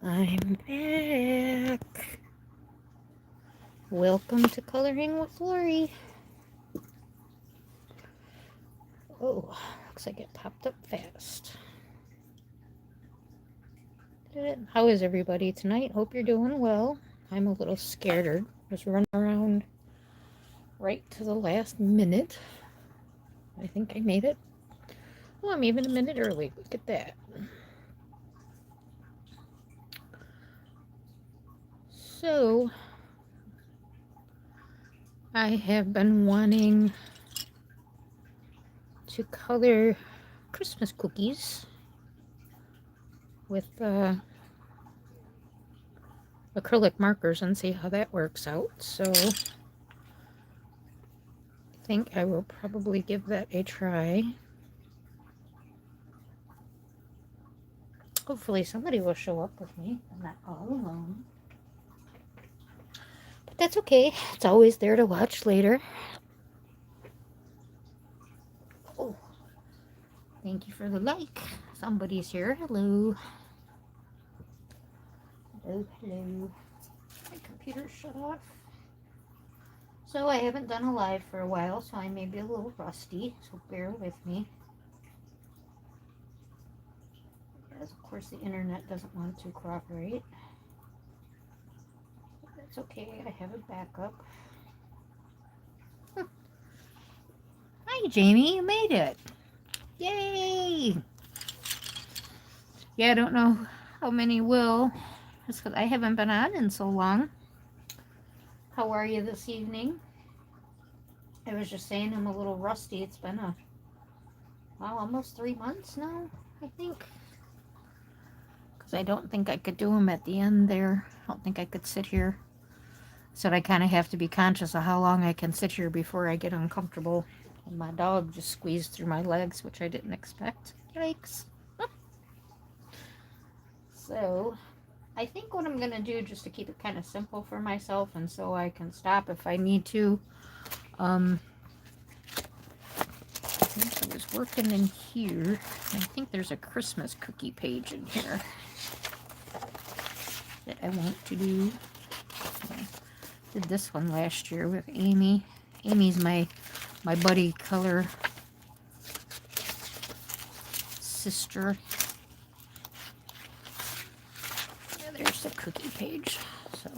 I'm back. Welcome to Coloring with Lorri. Oh, looks like it popped up fast. How is everybody tonight? Hope you're doing well. I'm a little scared. Just running around right to the last minute. I think I made it. Oh, I'm even a minute early. Look at that. So, I have been wanting to color Christmas cookies with acrylic markers and see how that works out. So I think I will probably give that a try. Hopefully somebody will show up with me. I'm not all alone. But that's okay. It's always there to watch later. Oh, thank you for the like. Somebody's here. Hello. Hello. My computer's shut off. So I haven't done a live for a while, so I may be a little rusty, so bear with me. As of course the internet doesn't want to cooperate. But that's okay, I have a backup. Hi Jamie, you made it. Yay! Yeah, I don't know how many will. Just because I haven't been on in so long. How are you this evening? I was just saying I'm a little rusty. It's been almost 3 months now, I think. Because I don't think I could do them at the end there. I don't think I could sit here. So I kind of have to be conscious of how long I can sit here before I get uncomfortable. And my dog just squeezed through my legs, which I didn't expect. Yikes. So I think what I'm going to do, just to keep it kind of simple for myself and so I can stop if I need to, I think I was working in here. I think there's a Christmas cookie page in here that I want to do. I did this one last year with Amy. Amy's my buddy color sister. There's the cookie page. So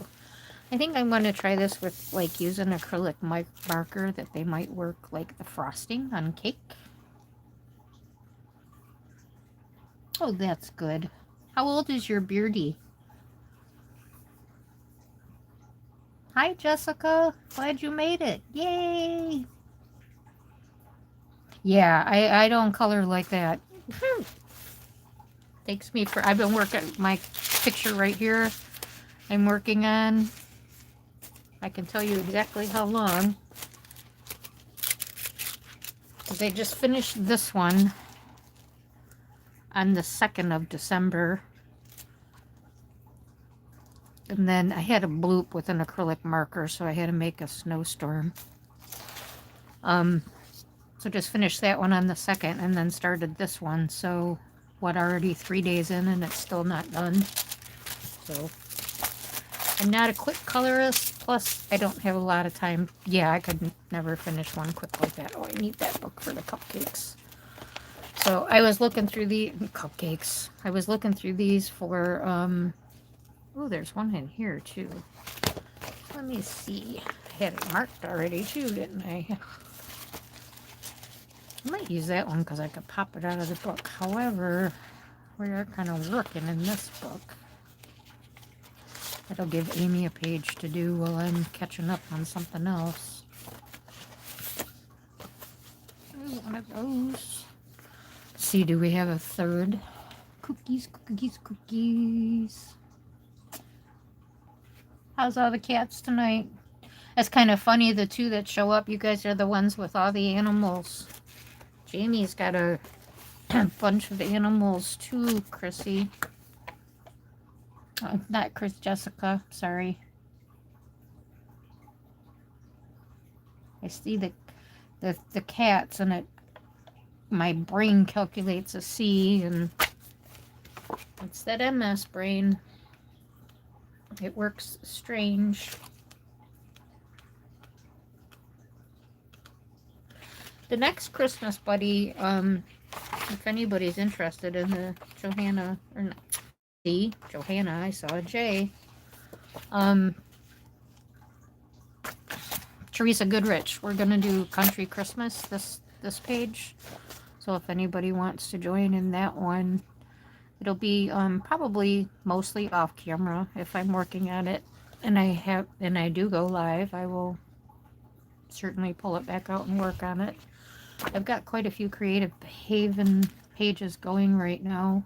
I think I'm going to try this with like using acrylic marker that they might work like the frosting on cake. Oh, that's good. How old is your beardy? Hi, Jessica. Glad you made it. Yay! Yeah, I don't color like that. Takes me for... I've been working my picture right here. I'm working on... I can tell you exactly how long. Because I just finished this one on the 2nd of December. And then I had a bloop with an acrylic marker, so I had to make a snowstorm. So just finished that one on the 2nd and then started this one. So what, already 3 days in and it's still not done. So I'm not a quick colorist, plus I don't have a lot of time. Yeah, I could never finish one quick like that. Oh, I need that book for the cupcakes. So I was looking through the cupcakes. I was looking through these for, oh, there's one in here too. Let me see. I had it marked already too, didn't I? I might use that one because I could pop it out of the book. However, we are kind of working in this book. That'll give Amy a page to do while I'm catching up on something else. One of those. Let's see, do we have a third? Cookies, cookies, cookies. How's all the cats tonight? That's kind of funny, the two that show up, you guys are the ones with all the animals. Jamie's got a bunch of animals too, Chrissy. Not Chris, Jessica, sorry. I see the cats and my brain calculates a C and it's that MS brain. It works strange. The next Christmas buddy, if anybody's interested in the Johanna, or not, Johanna, I saw a J. Teresa Goodrich. We're gonna do Country Christmas this page. So if anybody wants to join in that one, it'll be probably mostly off camera if I'm working on it, and I do go live. I will certainly pull it back out and work on it. I've got quite a few Creative Haven pages going right now,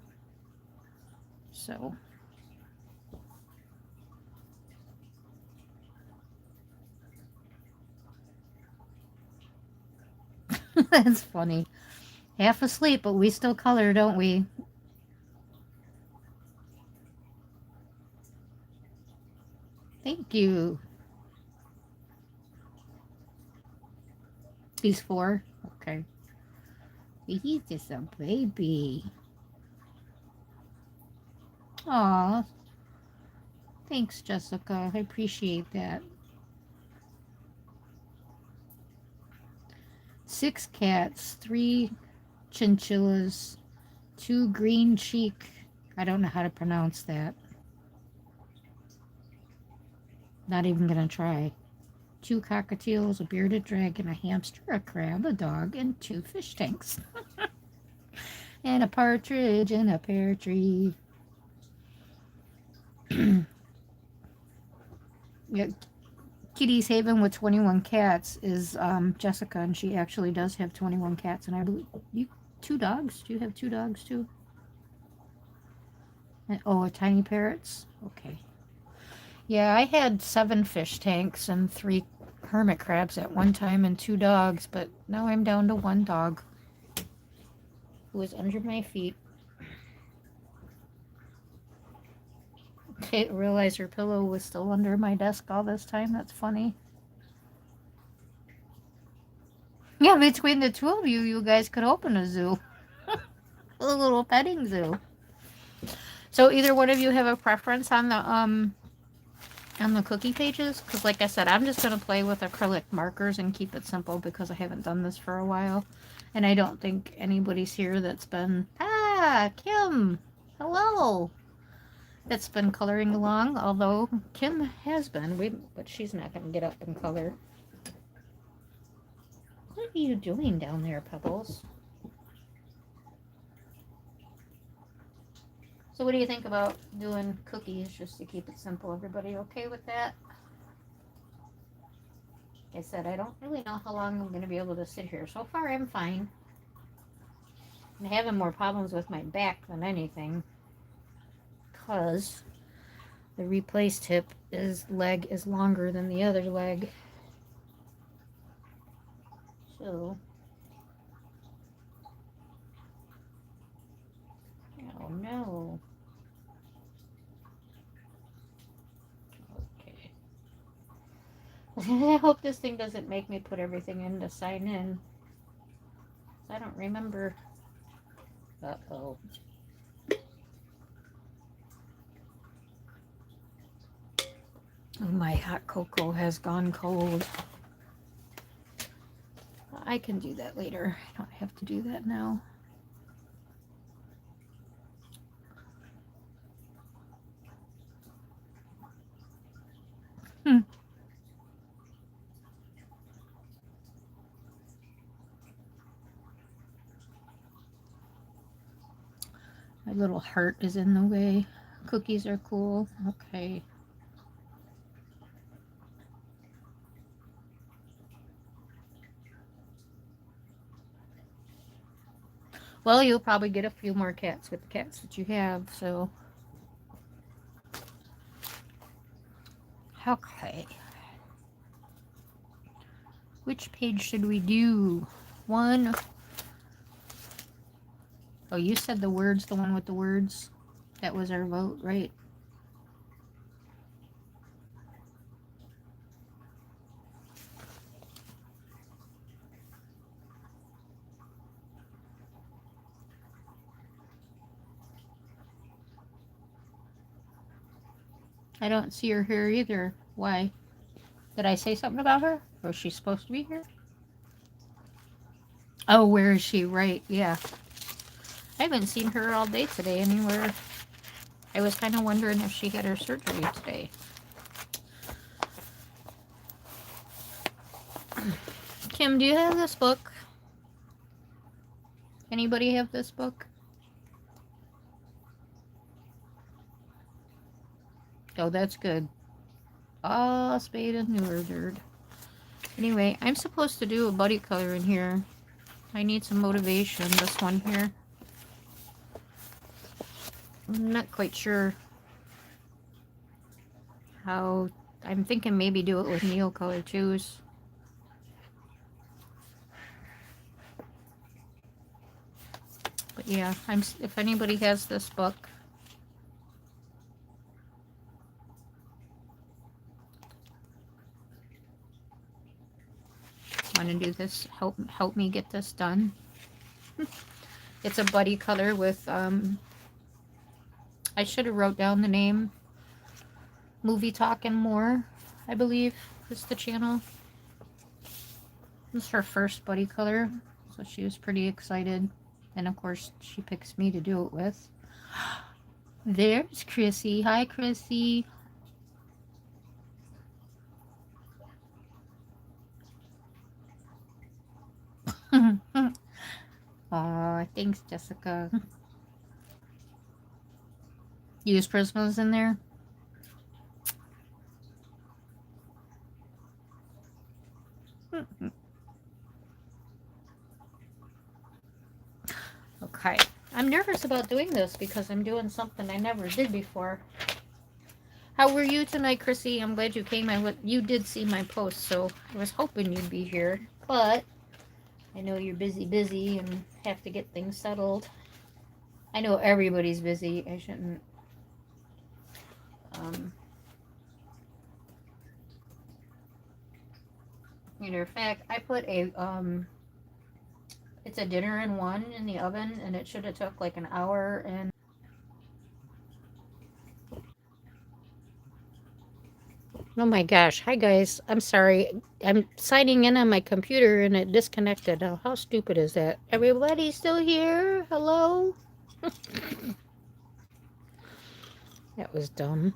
so that's funny. Half asleep, but we still color, don't we? Thank you. He's 4. Okay. He's just a baby. Aw. Thanks, Jessica. I appreciate that. 6 cats, 3 chinchillas, 2 green cheek. I don't know how to pronounce that. Not even gonna try. 2 cockatiels, a bearded dragon, a hamster, a crab, a dog, and 2 fish tanks. And a partridge in a pear tree. Yeah, Kitty's Haven with 21 cats is Jessica, and she actually does have 21 cats. And I believe you 2 dogs. Do you have 2 dogs too? And, oh, a tiny parrots. Okay. Yeah, I had 7 fish tanks and 3 hermit crabs at one time and 2 dogs, but now I'm down to 1 dog who is under my feet. Didn't realize her pillow was still under my desk all this time. That's funny. Yeah, between the 2 of you, you guys could open a zoo. A little petting zoo. So either one of you have a preference on the cookie pages? Because like I said, I'm just going to play with acrylic markers and keep it simple because I haven't done this for a while. And I don't think anybody's here that's been... Ah, Kim! Hello! That's been coloring along, although Kim has been, but she's not going to get up and color. What are you doing down there, Pebbles? So what do you think about doing cookies just to keep it simple? Everybody okay with that? Like I said, I don't really know how long I'm going to be able to sit here. So far, I'm fine. I'm having more problems with my back than anything because the replaced leg is longer than the other leg. So, oh no. Okay. I hope this thing doesn't make me put everything in to sign in. I don't remember. Uh-oh. Oh, my hot cocoa has gone cold. I can do that later. I don't have to do that now. My little heart is in the way. Cookies are cool. Okay. Well, you'll probably get a few more cats with the cats that you have, so. Okay. Which page should we do? One. Oh, you said the words, the one with the words. That was our vote, right? I don't see her here either. Why? Did I say something about her? Or is she supposed to be here? Oh, where is she? Right, yeah. I haven't seen her all day today anywhere. I was kind of wondering if she had her surgery today. Kim, do you have this book? Anybody have this book? Oh, that's good. Ah, spade and neutered. Anyway, I'm supposed to do a buddy color in here. I need some motivation. This one here. I'm not quite sure how. I'm thinking maybe do it with Neocolor 2s. But yeah, if anybody has this book. Want to do this? Help me get this done. It's a buddy color with I should have wrote down the name. Movie Talk and More, I believe, is the channel. This is her first buddy color, so she was pretty excited. And of course, she picks me to do it with. There's Chrissy. Hi, Chrissy. Aw, thanks, Jessica. Use Prismas in there. Okay. I'm nervous about doing this because I'm doing something I never did before. How were you tonight, Chrissy? I'm glad you came. You did see my post, so I was hoping you'd be here. But I know you're busy and have to get things settled. I know everybody's busy. I shouldn't. Matter of fact, I put a it's a dinner in one in the oven, and it should have took like an hour. And oh my gosh, hi guys, I'm sorry, I'm signing in on my computer and it disconnected. Oh, how stupid is that? Everybody still here? Hello? That was dumb.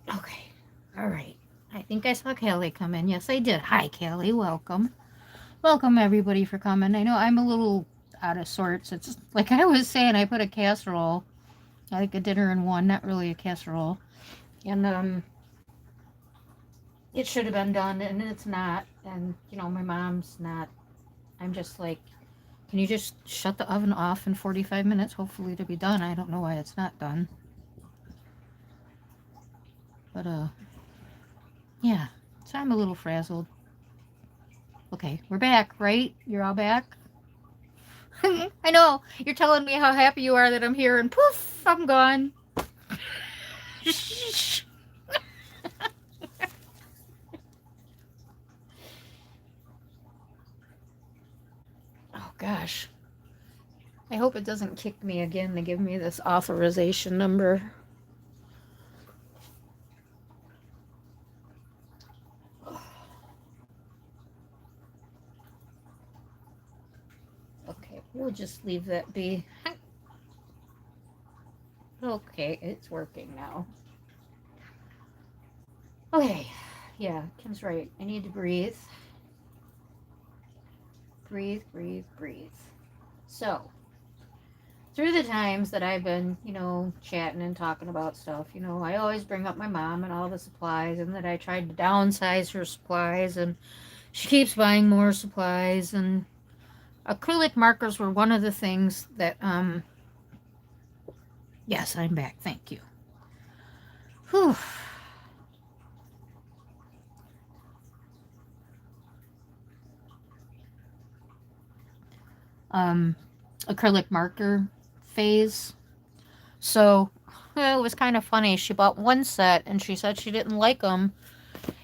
Okay, all right. I think I saw Callie come in. Yes, I did. Hi, Callie. Welcome. Welcome, everybody, for coming. I know I'm a little out of sorts. It's like I was saying, I put a casserole, like a dinner in one, not really a casserole. And, it should have been done, and it's not. And, you know, my mom's not. I'm just like, can you just shut the oven off in 45 minutes, hopefully to be done? I don't know why it's not done. But, yeah. So I'm a little frazzled. Okay, we're back, right? You're all back? I know. You're telling me how happy you are that I'm here, and poof, I'm gone. Oh, gosh. I hope it doesn't kick me again to give me this authorization number. Okay, we'll just leave that be. Okay, it's working now. Okay, yeah, Kim's right. I need to breathe. Breathe, breathe, breathe. So, through the times that I've been, you know, chatting and talking about stuff, you know, I always bring up my mom and all the supplies, and that I tried to downsize her supplies, and she keeps buying more supplies, and acrylic markers were one of the things that, yes, I'm back, thank you. Whew. Acrylic marker phase. So it was kind of funny. She bought one set and she said she didn't like them,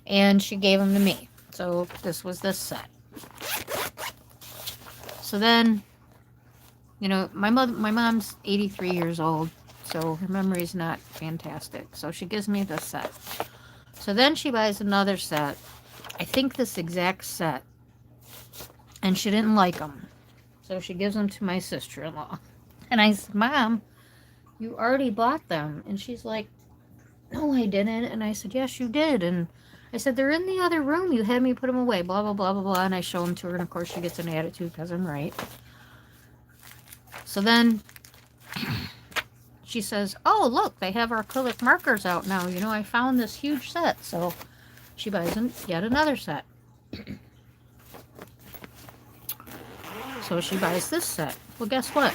and she gave them to me. So this was this set. So then You know, my mom's 83 years old, so her memory's not fantastic. So she gives me this set. So then she buys another set. I think this exact set. And she didn't like them. So she gives them to my sister-in-law. And I said, Mom, you already bought them. And she's like, no, I didn't. And I said, yes, you did. And I said, they're in the other room. You had me put them away, blah, blah, blah, blah, blah. And I show them to her. And, of course, she gets an attitude because I'm right. So then she says, oh, look, they have our acrylic markers out now. You know, I found this huge set. So she buys yet another set. So she buys this set. Well, guess what?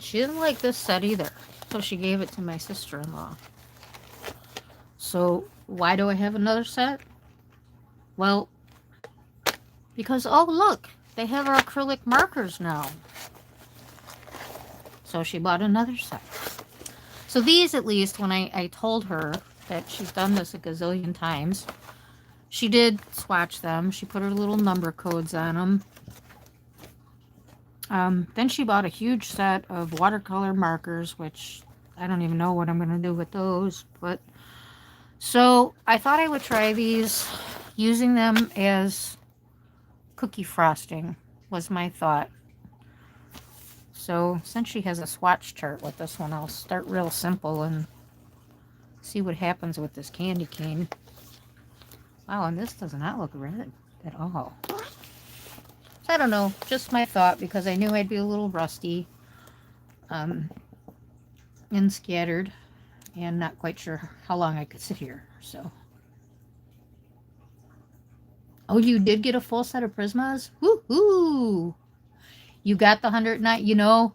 She didn't like this set either. So she gave it to my sister-in-law. So why do I have another set? Well, because, oh, look, they have our acrylic markers now. So she bought another set. So these, at least, when I told her that she's done this a gazillion times, she did swatch them. She put her little number codes on them. Then she bought a huge set of watercolor markers, which I don't even know what I'm going to do with those. But so I thought I would try these, using them as cookie frosting was my thought. So since she has a swatch chart with this one, I'll start real simple and see what happens with this candy cane. Wow, and this does not look red at all. I don't know, just my thought, because I knew I'd be a little rusty and scattered and not quite sure how long I could sit here. So, oh, you did get a full set of Prismas? Woohoo! You got the 109, you know,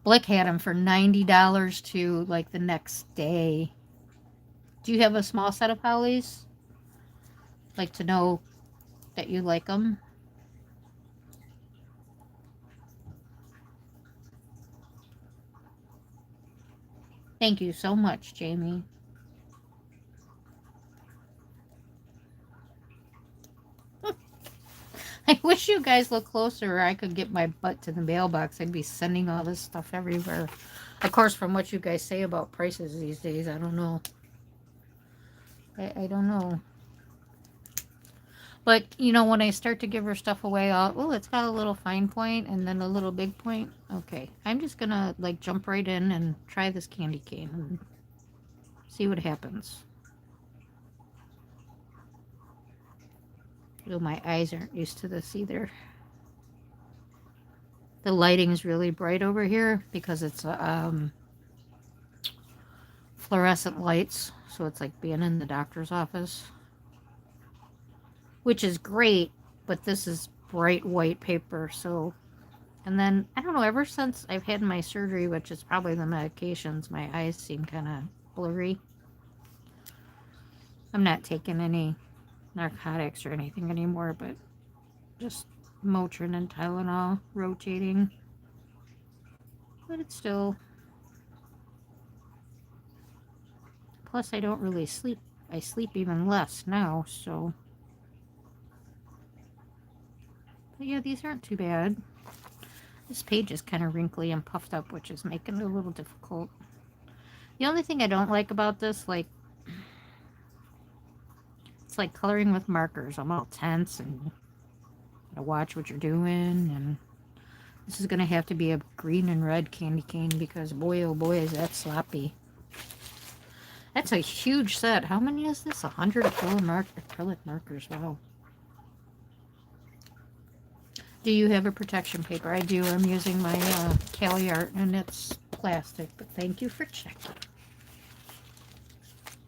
Blick had them for $90 to like the next day. Do you have a small set of Polys? Like to know that you like them? Thank you so much, Jamie. I wish you guys looked closer or I could get my butt to the mailbox. I'd be sending all this stuff everywhere. Of course, from what you guys say about prices these days, I don't know. I don't know. But, you know, when I start to give her stuff away, oh, it's got a little fine point and then a little big point. Okay, I'm just going to, like, jump right in and try this candy cane and see what happens. Oh, my eyes aren't used to this either. The lighting is really bright over here because it's fluorescent lights. So it's like being in the doctor's office. Which is great, but this is bright white paper, so... And then, I don't know, ever since I've had my surgery, which is probably the medications, my eyes seem kind of blurry. I'm not taking any narcotics or anything anymore, but just Motrin and Tylenol rotating. But it's still... Plus, I don't really sleep. I sleep even less now, so... But yeah, these aren't too bad. This page is kind of wrinkly and puffed up, which is making it a little difficult. The only thing I don't like about this, like, it's like coloring with markers. I'm all tense and gotta watch what you're doing. And this is gonna have to be a green and red candy cane because boy, oh boy, is that sloppy. That's a huge set. How many is this? 100 acrylic markers. Wow. Do you have a protection paper? I do. I'm using my Cali Art, and it's plastic, but thank you for checking.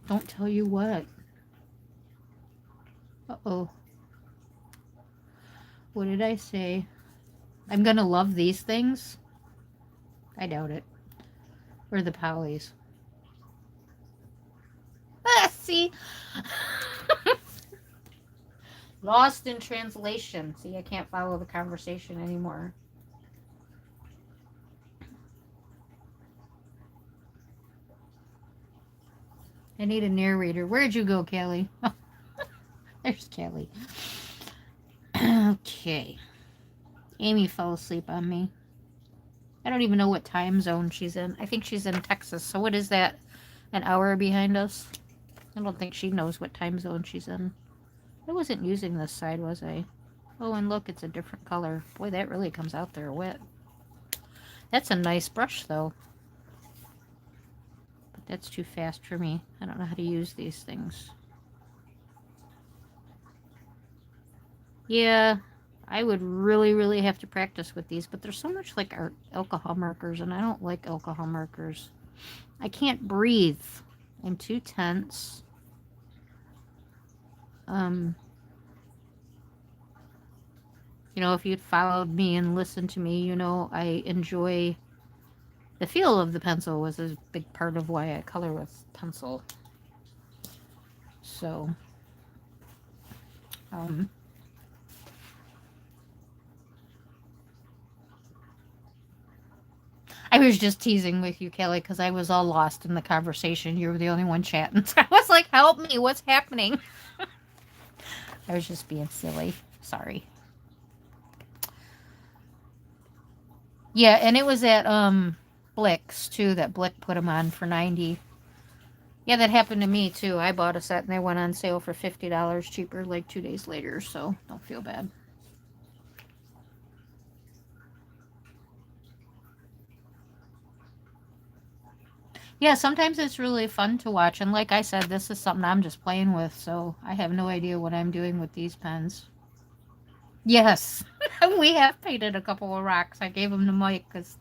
Don't tell you what. Uh-oh. What did I say? I'm going to love these things? I doubt it. Or the Polys. Ah, see? Lost in translation. See, I can't follow the conversation anymore. I need a narrator. Where'd you go, Kelly? There's Kelly. Okay. Amy fell asleep on me. I don't even know what time zone she's in. I think she's in Texas. So what is that? An hour behind us? I don't think she knows what time zone she's in. I wasn't using this side, was I? Oh, and look, it's a different color. Boy, that really comes out there wet. That's a nice brush, though. But that's too fast for me. I don't know how to use these things. Yeah, I would really, really have to practice with these, but they're so much like our alcohol markers, and I don't like alcohol markers. I can't breathe. I'm too tense. You know, if you'd followed me and listened to me, you know, I enjoy the feel of the pencil was a big part of why I color with pencil. So, I was just teasing with you, Kelly, because I was all lost in the conversation. You were the only one chatting. So I was like, help me, what's happening? I was just being silly. Sorry. Yeah, and it was at Blick's too that Blick put them on for 90. Yeah, that happened to me too. I bought a set and they went on sale for $50 cheaper like 2 days later, so don't feel bad. Yeah, sometimes it's really fun to watch, and like I said, this is something I'm just playing with, so I have no idea what I'm doing with these pens. Yes, we have painted a couple of rocks. I gave them to Mike because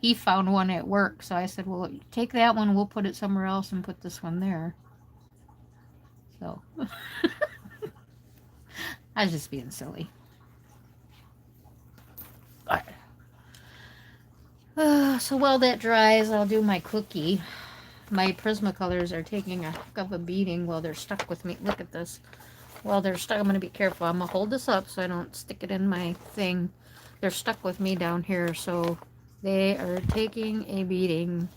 he found one at work, so I said, well, take that one, we'll put it somewhere else and put this one there. So I was just being silly. So while that dries, I'll do my cookie. My Prismacolors are taking a heck of a beating while they're stuck with me. Look at this. While they're stuck, I'm going to be careful. I'm going to hold this up so I don't stick it in my thing. They're stuck with me down here, so they are taking a beating.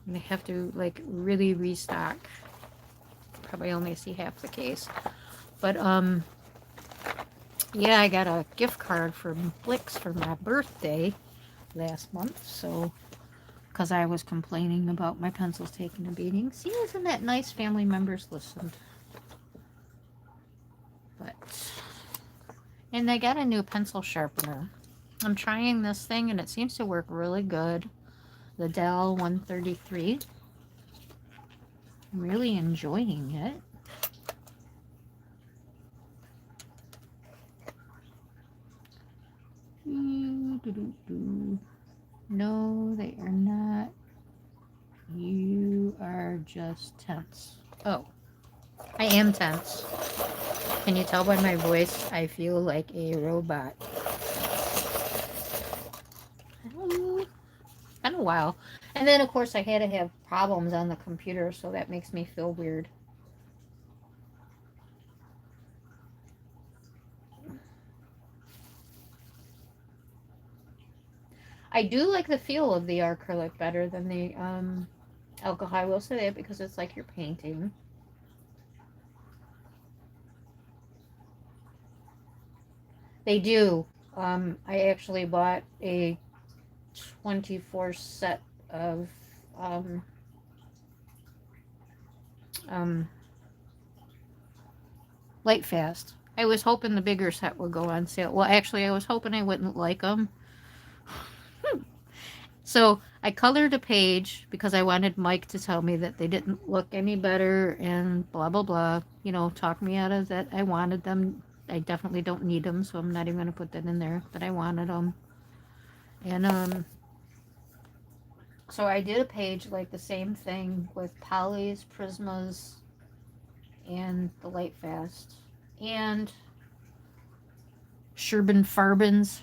And they have to, like, really restock. Probably only see half the case. But, yeah, I got a gift card from Blix for my birthday last month, so because I was complaining about my pencils taking a beating. See, isn't that nice? Family members listened. But, and they got a new pencil sharpener. I'm trying this thing and it seems to work really good. The Dell 133. I'm really enjoying it. No, they are not. You are just tense. Oh, I am tense. Can you tell by my voice? I feel like a robot. Been a while. And then, of course, I had to have problems on the computer, so that makes me feel weird. I do like the feel of the acrylic better than the alcohol. I will say that because it's like you're painting. They do. I actually bought a 24 set of Light Fast. I was hoping the bigger set would go on sale. Well, actually, I was hoping I wouldn't like them. So I colored a page because I wanted Mike to tell me that they didn't look any better and blah, blah, blah. You know, talk me out of that. I wanted them. I definitely don't need them, so I'm not even going to put that in there, but I wanted them. And, so I did a page like the same thing with Polly's, Prismas, and the Light Fast. And Sherbin Farbins,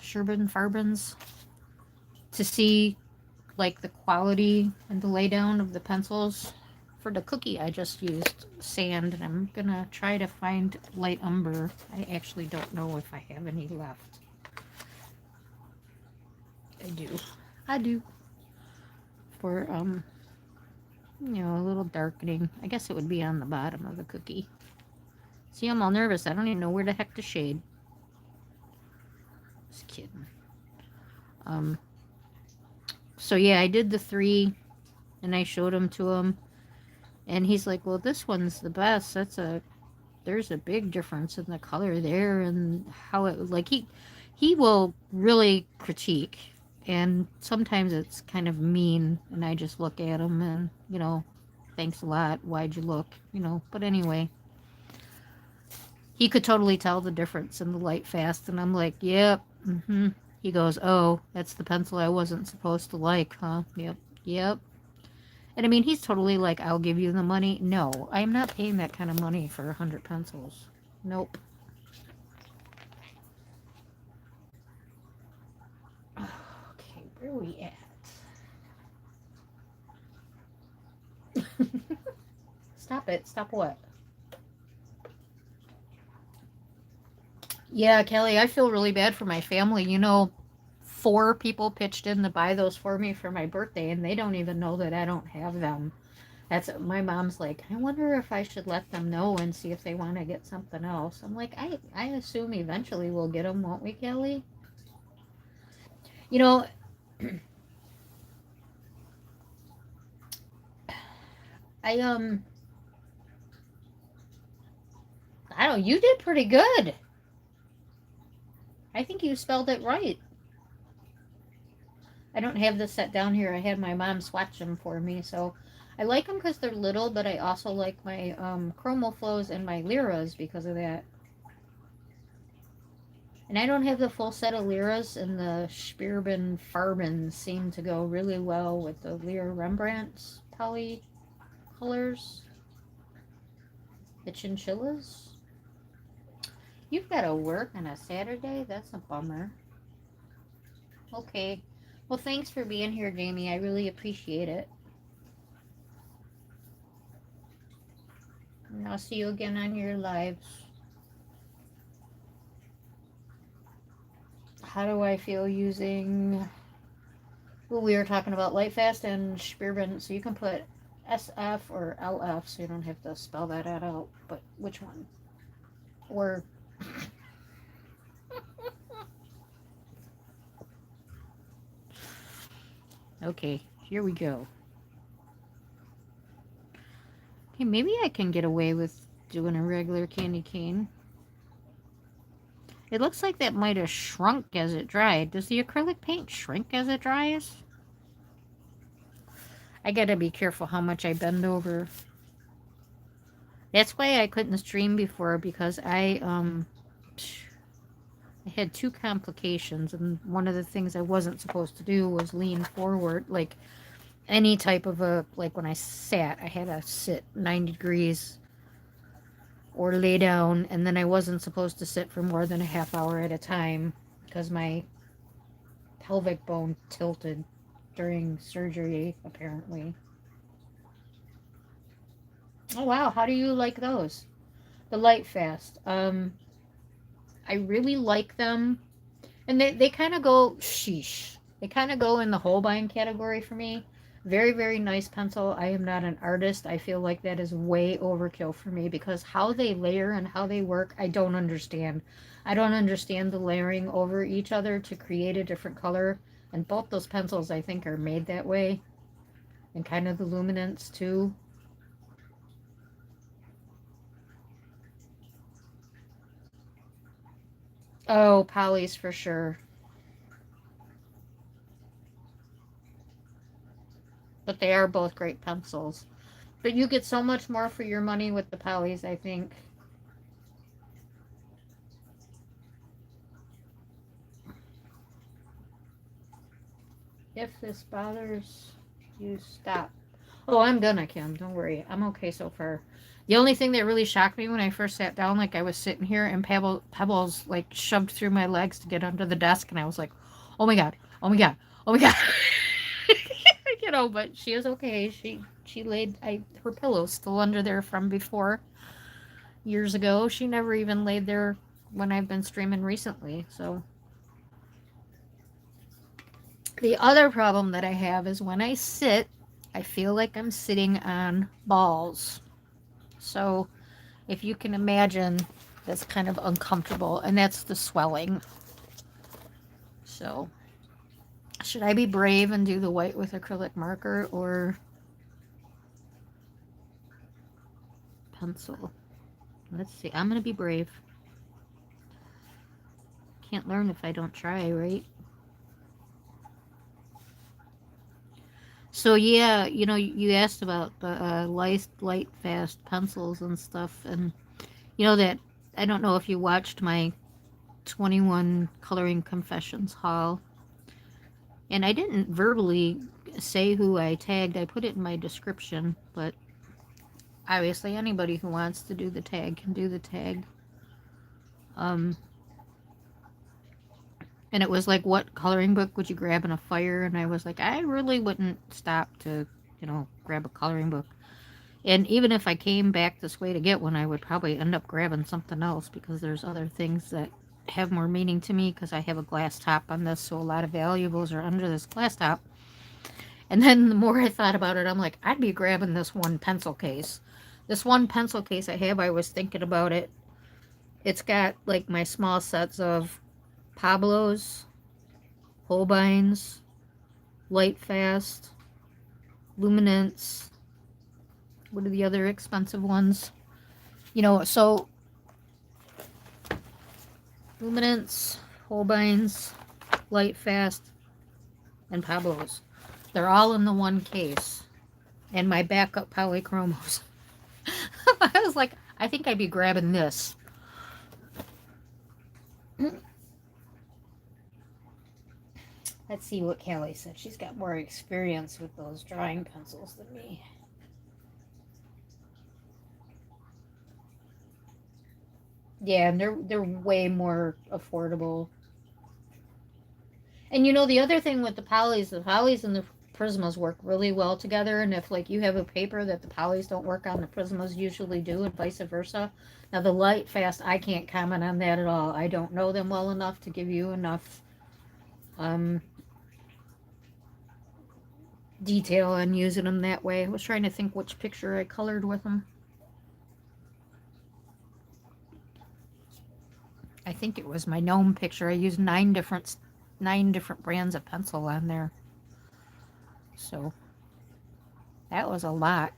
to see like the quality and the laydown of the pencils. For the cookie, I just used sand, and I'm gonna try to find light umber. I actually don't know if I have any left. I do. For you know, a little darkening. I guess it would be on the bottom of the cookie. See, I'm all nervous. I don't even know where the heck to shade. Just kidding. So yeah, I did the 3 and I showed them to him. And he's like, well, this one's the best. There's a big difference in the color there and how it, like, he will really critique. And sometimes it's kind of mean. And I just look at him and, thanks a lot. Why'd you look? But anyway, he could totally tell the difference in the light fast. And I'm like, yep. He goes, oh, that's the pencil I wasn't supposed to like, huh? Yep. Yep. And I mean, he's totally like, I'll give you the money. No, I'm not paying that kind of money for 100 pencils. Nope. Okay, where are we at? Stop it. Stop what? Yeah, Kelly, I feel really bad for my family. 4 people pitched in to buy those for me for my birthday, and they don't even know that I don't have them. That's my mom's like, I wonder if I should let them know and see if they want to get something else. I'm like, I assume eventually we'll get them, won't we, Kelly? You know, I I don't. You did pretty good. I think you spelled it right. I don't have this set down here. I had my mom swatch them for me, so I like them because they're little, but I also like my chromo flows and my liras because of that. And I don't have the full set of liras, and the Spearben Farben seem to go really well with the Lyra Rembrandt's poly colors. The chinchillas. You've got to work on a Saturday? That's a bummer. Okay. Well, thanks for being here, Jamie. I really appreciate it. And I'll see you again on your lives. How do I feel using... Well, we were talking about Lightfast and Spearben, so you can put SF or LF, so you don't have to spell that out. But which one? Or... Okay, here we go. Okay, maybe I can get away with doing a regular candy cane. It looks like that might have shrunk as it dried. Does the acrylic paint shrink as it dries? I gotta be careful how much I bend over. That's why I couldn't stream before, because I had 2 complications, and one of the things I wasn't supposed to do was lean forward, like any type of like when I sat, I had to sit 90 degrees or lay down, and then I wasn't supposed to sit for more than a half hour at a time because my pelvic bone tilted during surgery, apparently. Oh wow, how do you like those? The light fast. I really like them. And they kind of go, sheesh. They kind of go in the Holbein category for me. Very, very nice pencil. I am not an artist. I feel like that is way overkill for me because how they layer and how they work, I don't understand. I don't understand the layering over each other to create a different color. And both those pencils, I think, are made that way. And kind of the luminance, too. Oh, Polly's for sure. But they are both great pencils. But you get so much more for your money with the Polly's, I think. If this bothers you, stop. Oh, I'm gonna, Kim. Don't worry. I'm okay so far. The only thing that really shocked me when I first sat down, like I was sitting here and Pebbles like shoved through my legs to get under the desk, and I was like, oh my god, oh my god, oh my god. But she is okay. She laid her pillow's still under there from before years ago. She never even laid there when I've been streaming recently. So the other problem that I have is when I sit, I feel like I'm sitting on balls. So if you can imagine, that's kind of uncomfortable, and that's the swelling. So Should I be brave and do the white with acrylic marker or pencil? Let's see. I'm going to be brave. Can't learn if I don't try, right? So yeah, you know, you asked about the light fast pencils and stuff, and you know that I don't know if you watched my 21 coloring confessions haul, and I didn't verbally say who I tagged. I put it in my description, but obviously anybody who wants to do the tag can do the tag. And it was like, what coloring book would you grab in a fire? And I was like, I really wouldn't stop to, you know, grab a coloring book. And even if I came back this way to get one, I would probably end up grabbing something else because there's other things that have more meaning to me because I have a glass top on this, so a lot of valuables are under this glass top. And then the more I thought about it, I'm like, I'd be grabbing this one pencil case. This one pencil case I have, I was thinking about it. It's got like my small sets of Pablo's, Holbein's, Light Fast, Luminance. What are the other expensive ones? You know, so Luminance, Holbein's, Light Fast, and Pablo's. They're all in the one case. And my backup polychromos. I was like, I think I'd be grabbing this. Let's see what Callie said. She's got more experience with those drawing pencils than me. Yeah, and they're way more affordable. And you know the other thing with the polys and the Prismas work really well together. And if like you have a paper that the polys don't work on, the Prismas usually do, and vice versa. Now the Light Fast, I can't comment on that at all. I don't know them well enough to give you enough detail on using them that way. I was trying to think which picture I colored with them. I think it was my gnome picture. I used 9 different brands of pencil on there. So that was a lot.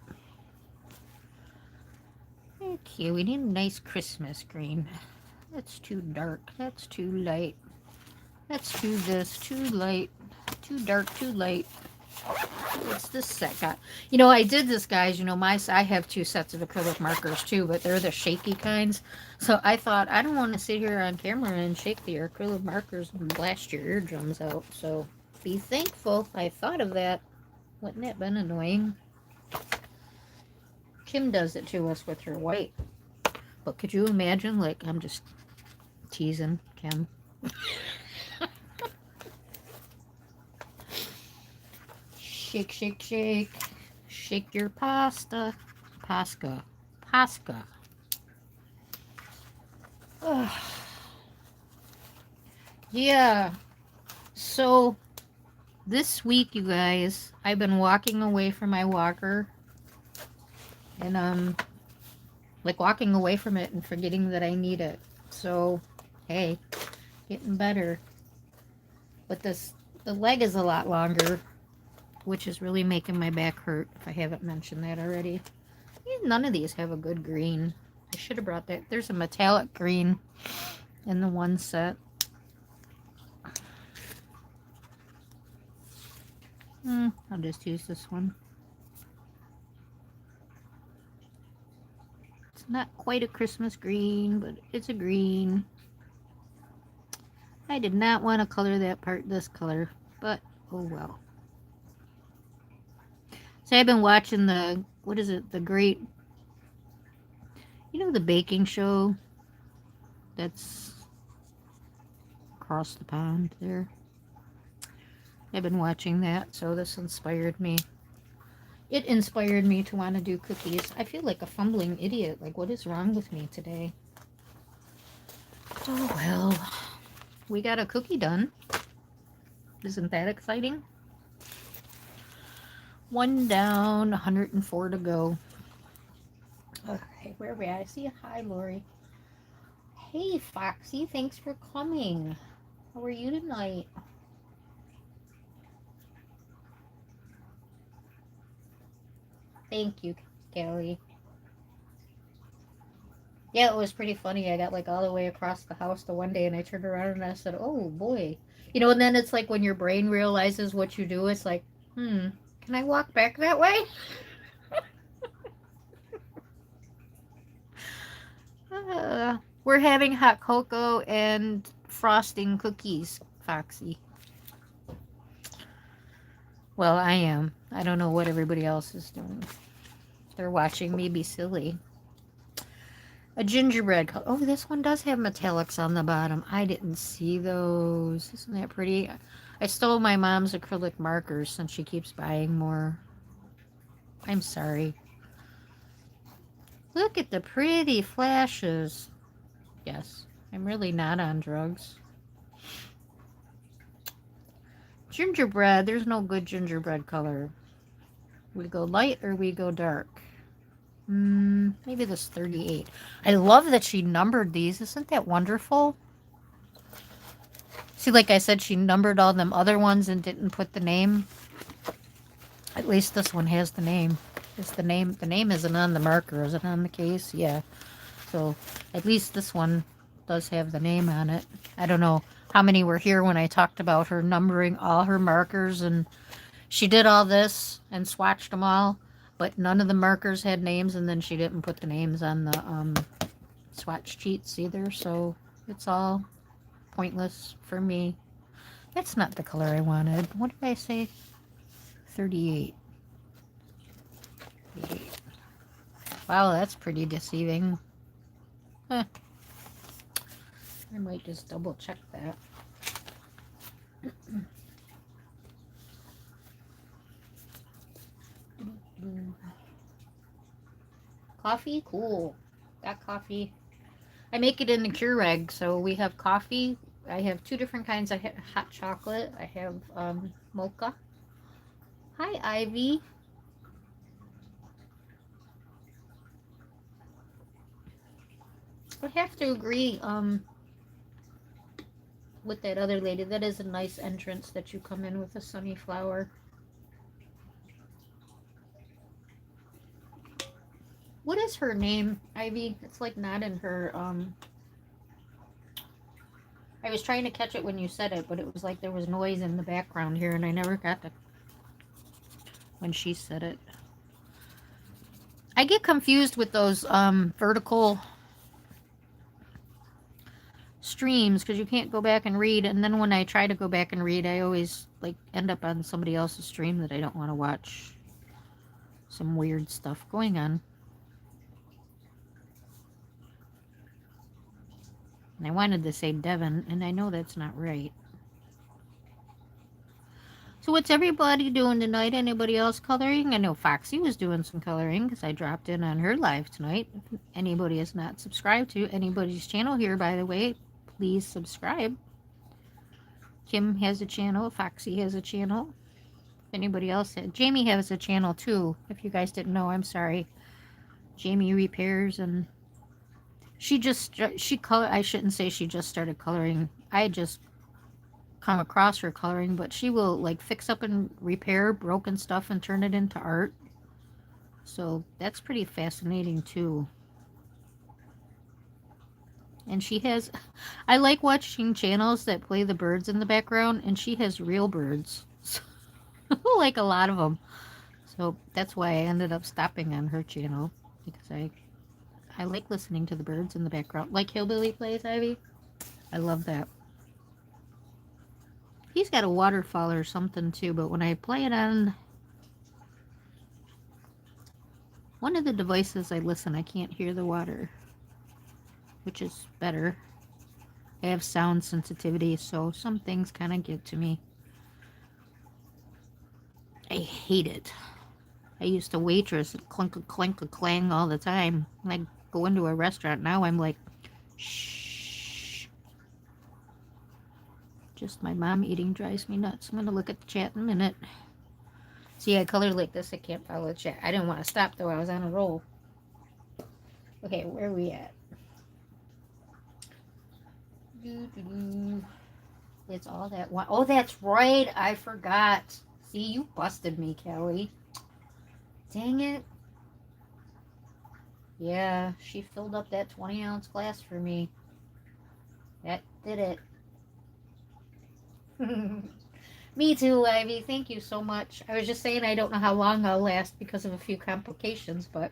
Okay, we need a nice Christmas green. That's too dark. That's too light. Let's do this. Too light. Too dark. Too light. What's this set got? You know, I did this, guys. You know, I have 2 sets of acrylic markers too, but they're the shaky kinds. So I thought I don't want to sit here on camera and shake the acrylic markers and blast your eardrums out. So be thankful I thought of that. Wouldn't that been annoying? Kim does it to us with her white. But could you imagine? Like, I'm just teasing Kim. Shake, shake, shake. Shake your pasta. Pasca. Pasca. Yeah. So, this week, you guys, I've been walking away from my walker. And, like walking away from it and forgetting that I need it. So, hey, getting better. But the leg is a lot longer, which is really making my back hurt, if I haven't mentioned that already. None of these have a good green. I should have brought that. There's a metallic green in the one set. I'll just use this one. It's not quite a Christmas green, but it's a green. I did not want to color that part this color, but oh well. So I've been watching the, what is it, the great, you know, the baking show that's across the pond there. I've been watching that, so this inspired me. It inspired me to want to do cookies. I feel like a fumbling idiot. Like, what is wrong with me today? Oh, well. We got a cookie done. Isn't that exciting? 1 down, 104 to go. Okay, where are we at? I see a hi, Lori. Hey, Foxy, thanks for coming. How are you tonight? Thank you, Callie. Yeah, it was pretty funny. I got like all the way across the house the one day and I turned around and I said, oh boy. You know, and then it's like when your brain realizes what you do, it's like, can I walk back that way? We're having hot cocoa and frosting cookies, Foxy. Well, I am. I don't know what everybody else is doing. They're watching me be silly. A gingerbread color. Oh, this one does have metallics on the bottom. I didn't see those. Isn't that pretty? I stole my mom's acrylic markers since she keeps buying more. I'm sorry. Look at the pretty flashes. Yes, I'm really not on drugs. Gingerbread. There's no good gingerbread color. We go light or we go dark. Maybe this 38. I love that she numbered these. Isn't that wonderful? See, like I said, she numbered all them other ones and didn't put the name. At least this one has the name. It's the name. The name isn't on the marker. Is it on the case? Yeah. So at least this one does have the name on it. I don't know how many were here when I talked about her numbering all her markers, and she did all this and swatched them all, but none of the markers had names, and then she didn't put the names on the swatch sheets either, so it's all pointless for me. That's not the color I wanted. What did I say? 38. 38. Wow, that's pretty deceiving. Huh. I might just double check that. Coffee? Cool. Got coffee. I make it in the Keurig, so we have coffee. I have two different kinds. I have hot chocolate. I have mocha. Hi, Ivy. I have to agree with that other lady. That is a nice entrance that you come in with a sunny flower. What is her name, Ivy? It's like not in her I was trying to catch it when you said it, but it was like there was noise in the background here and I never got to when she said it. I get confused with those vertical streams because you can't go back and read, and then when I try to go back and read, I always like end up on somebody else's stream that I don't want to watch. Some weird stuff going on. And I wanted to say Devon, and I know that's not right. So what's everybody doing tonight? Anybody else coloring? I know Foxy was doing some coloring because I dropped in on her live tonight. If anybody is not subscribed to anybody's channel here, by the way, please subscribe. Kim has a channel. Foxy has a channel. If anybody else has, Jamie has a channel too. If you guys didn't know, I'm sorry. Jamie repairs, and I shouldn't say she just started coloring. I just come across her coloring, but she will like fix up and repair broken stuff and turn it into art. So that's pretty fascinating too. And she has, I like watching channels that play the birds in the background, and she has real birds. Like a lot of them. So that's why I ended up stopping on her channel, because I like listening to the birds in the background. Like Hillbilly plays, Ivy. I love that. He's got a waterfall or something too, but when I play it on one of the devices I listen, I can't hear the water, which is better. I have sound sensitivity, so some things kind of get to me. I hate it. I used to waitress and clunk a clank a clang all the time. When I go into a restaurant now, I'm like, shh. Just my mom eating drives me nuts. I'm gonna look at the chat in a minute. See, I color like this. I can't follow the chat. I didn't want to stop though. I was on a roll. Okay, where are we at? It's all that one. Oh, that's right. I forgot. See, you busted me, Kelly. Dang it. Yeah, she filled up that 20-ounce glass for me. That did it. Me too, Ivy. Thank you so much. I was just saying I don't know how long I'll last because of a few complications, but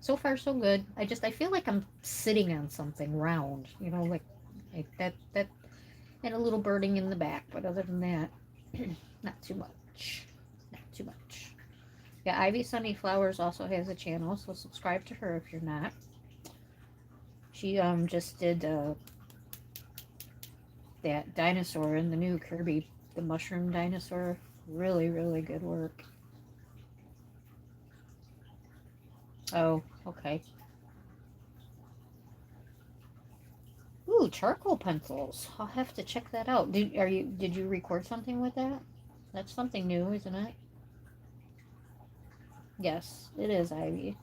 so far so good. I feel like I'm sitting on something round, like that and a little birding in the back, but other than that, not too much. Not too much. Yeah, Ivy Sunny Flowers also has a channel, so subscribe to her if you're not. She just did that dinosaur in the new Kirby, the mushroom dinosaur. Really, really good work. Oh, okay. Ooh, charcoal pencils. I'll have to check that out. Did you record something with that? That's something new, isn't it? Yes, it is, Ivy.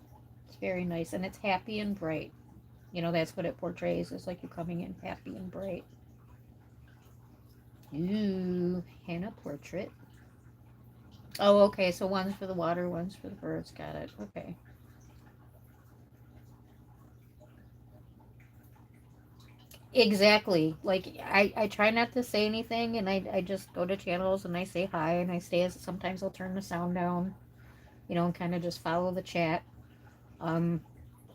It's very nice, and it's happy and bright. That's what it portrays. It's like you're coming in happy and bright. Ooh, Hannah portrait. Oh, okay. So one's for the water, one's for the birds. Got it. Okay. Exactly. Like I try not to say anything, and I just go to channels and I say hi and I stay as sometimes I'll turn the sound down, and kind of just follow the chat. Um,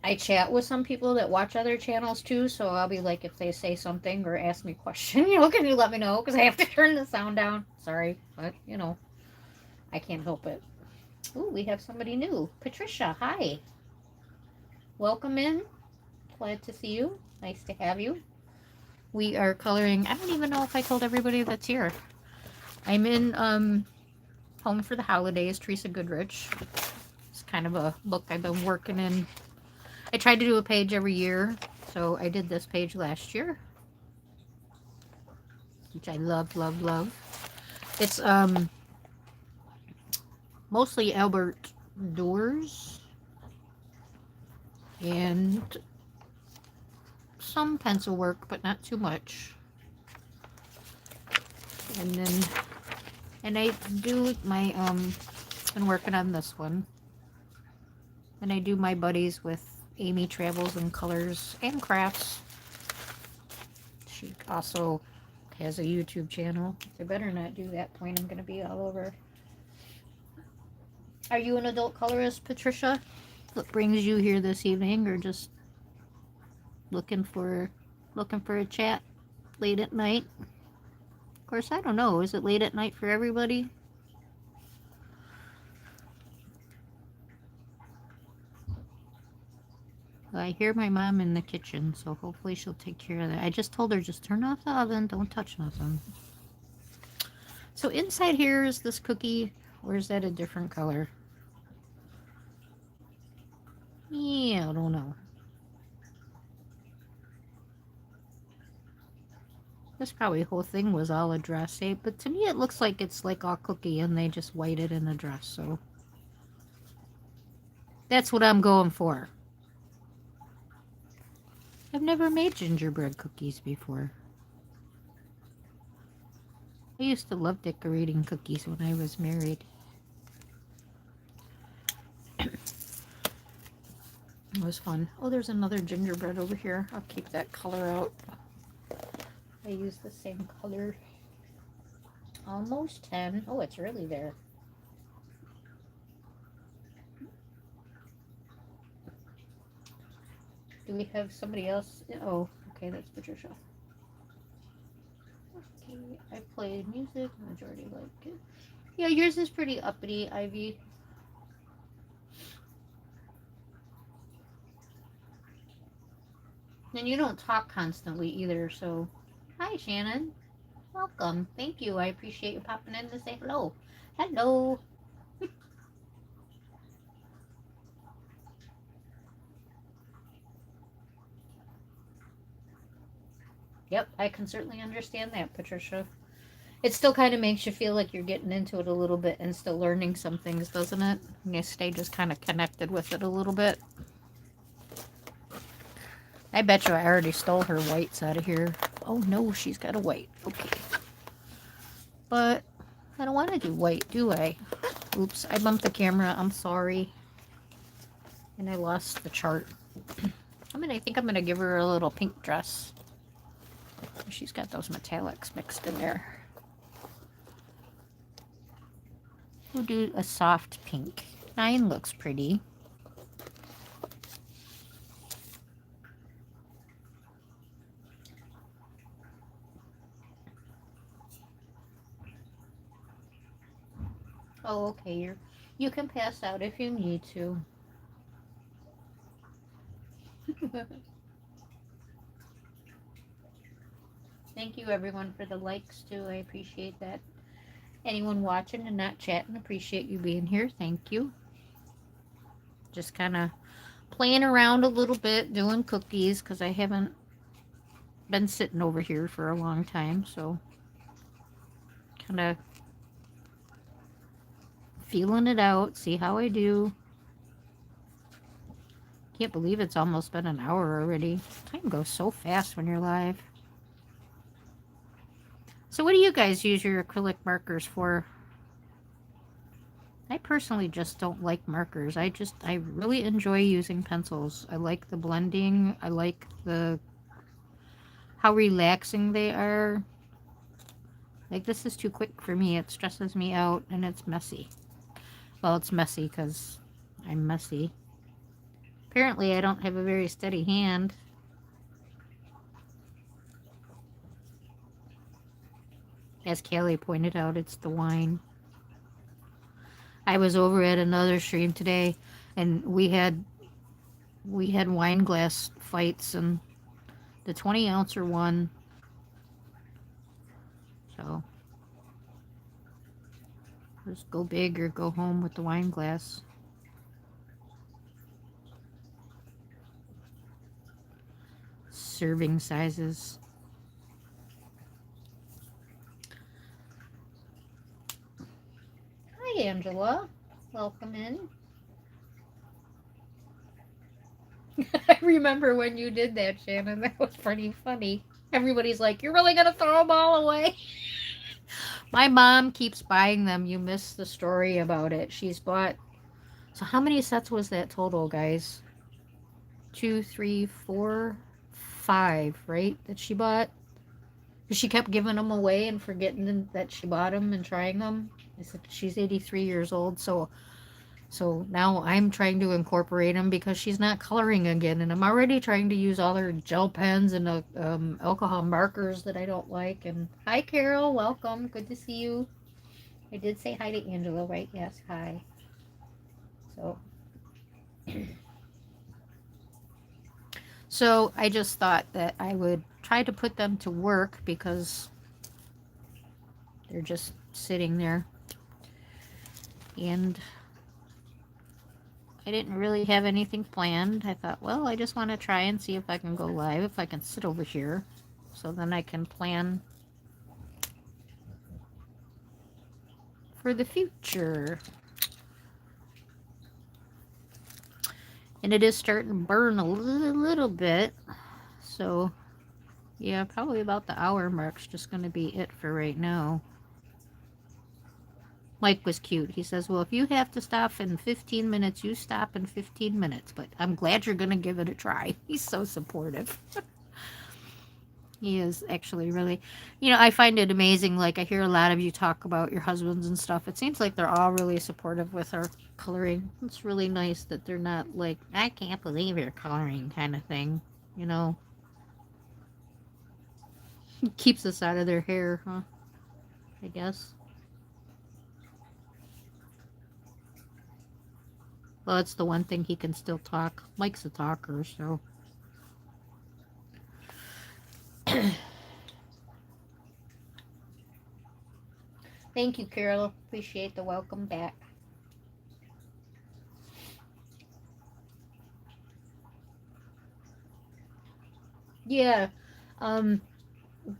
I chat with some people that watch other channels too, so I'll be like, if they say something or ask me a question, can you let me know? Because I have to turn the sound down. Sorry, but I can't help it. Ooh, we have somebody new. Patricia, hi. Welcome in. Glad to see you. Nice to have you. We are coloring. I don't even know if I told everybody that's here. I'm in Home for the Holidays, Teresa Goodrich. It's kind of a book I've been working in. I tried to do a page every year, so I did this page last year, which I love, love, love. It's mostly Albert Doors and some pencil work, but not too much. And I do my been working on this one. And I do my buddies with Amy Travels and Colors and Crafts. She also has a YouTube channel. I better not do that point. I'm going to be all over. Are you an adult colorist, Patricia? What brings you here this evening, or just looking for a chat late at night? Of course, I don't know. Is it late at night for everybody? Well, I hear my mom in the kitchen, so hopefully she'll take care of that. I just told her, just turn off the oven, don't touch nothing. So inside here is this cookie, or is that a different color? Yeah, I don't know. This probably whole thing was all a dress, eh? But to me it looks like it's like all cookie and they just white it in a dress, so that's what I'm going for. I've never made gingerbread cookies before. I used to love decorating cookies when I was married. It was fun. Oh, there's another gingerbread over here. I'll keep that color out. I use the same color. Almost 10. Oh, it's really there. Do we have somebody else? Oh, okay, that's Patricia. Okay, I played music. Majority like it. Yeah, yours is pretty uppity, Ivy. And you don't talk constantly either, so. Hi, Shannon. Welcome. Thank you. I appreciate you popping in to say hello. Hello. Yep, I can certainly understand that, Patricia. It still kind of makes you feel like you're getting into it a little bit and still learning some things, doesn't it? And you stay just kind of connected with it a little bit. I bet you I already stole her whites out of here. Oh no, she's got a white. Okay. But I don't want to do white, do I? Oops, I bumped the camera. I'm sorry. And I lost the chart. I think I'm gonna give her a little pink dress. She's got those metallics mixed in there. We'll do a soft pink. 9 looks pretty. Oh, okay. You can pass out if you need to. Thank you everyone for the likes too. I appreciate that. Anyone watching and not chatting, appreciate you being here. Thank you. Just kind of playing around a little bit, doing cookies because I haven't been sitting over here for a long time. So kind of feeling it out, see how I do. Can't believe it's almost been an hour already. Time goes so fast when you're live. So what do you guys use your acrylic markers for? I personally just don't like markers. I really enjoy using pencils. I like the blending. I like how relaxing they are. Like, this is too quick for me. It stresses me out and it's messy. Well, it's messy because I'm messy. Apparently, I don't have a very steady hand. As Callie pointed out, it's the wine. I was over at another stream today and we had wine glass fights and the 20-ouncer won. So just go big or go home with the wine glass. Serving sizes. Hi, Angela. Welcome in. I remember when you did that, Shannon. That was pretty funny. Everybody's like, you're really going to throw them all away? My mom keeps buying them. You missed the story about it. She's bought... So how many sets was that total, guys? 2, 3, 4, 5, right? That she bought? Because she kept giving them away and forgetting that she bought them and trying them. I said, she's 83 years old, so now I'm trying to incorporate them because she's not coloring again, and I'm already trying to use all her gel pens and alcohol markers that I don't like. And hi, Carol, welcome, good to see you. I did say hi to Angela, right? Yes, hi. So, so I just thought that I would try to put them to work because they're just sitting there, and I didn't really have anything planned. I thought, well, I just want to try and see if I can go live, if I can sit over here, so then I can plan for the future. And it is starting to burn a little bit, so yeah, probably about the hour mark's just going to be it for right now. Mike was cute. He says, well, if you have to stop in 15 minutes, you stop in 15 minutes. But I'm glad you're going to give it a try. He's so supportive. He is actually really, I find it amazing. Like, I hear a lot of you talk about your husbands and stuff. It seems like they're all really supportive with our coloring. It's really nice that they're not like, I can't believe you're coloring kind of thing, Keeps us out of their hair, huh? I guess. Well, it's the one thing he can still talk. Mike's a talker, so. Thank you, Carol. Appreciate the welcome back. Yeah,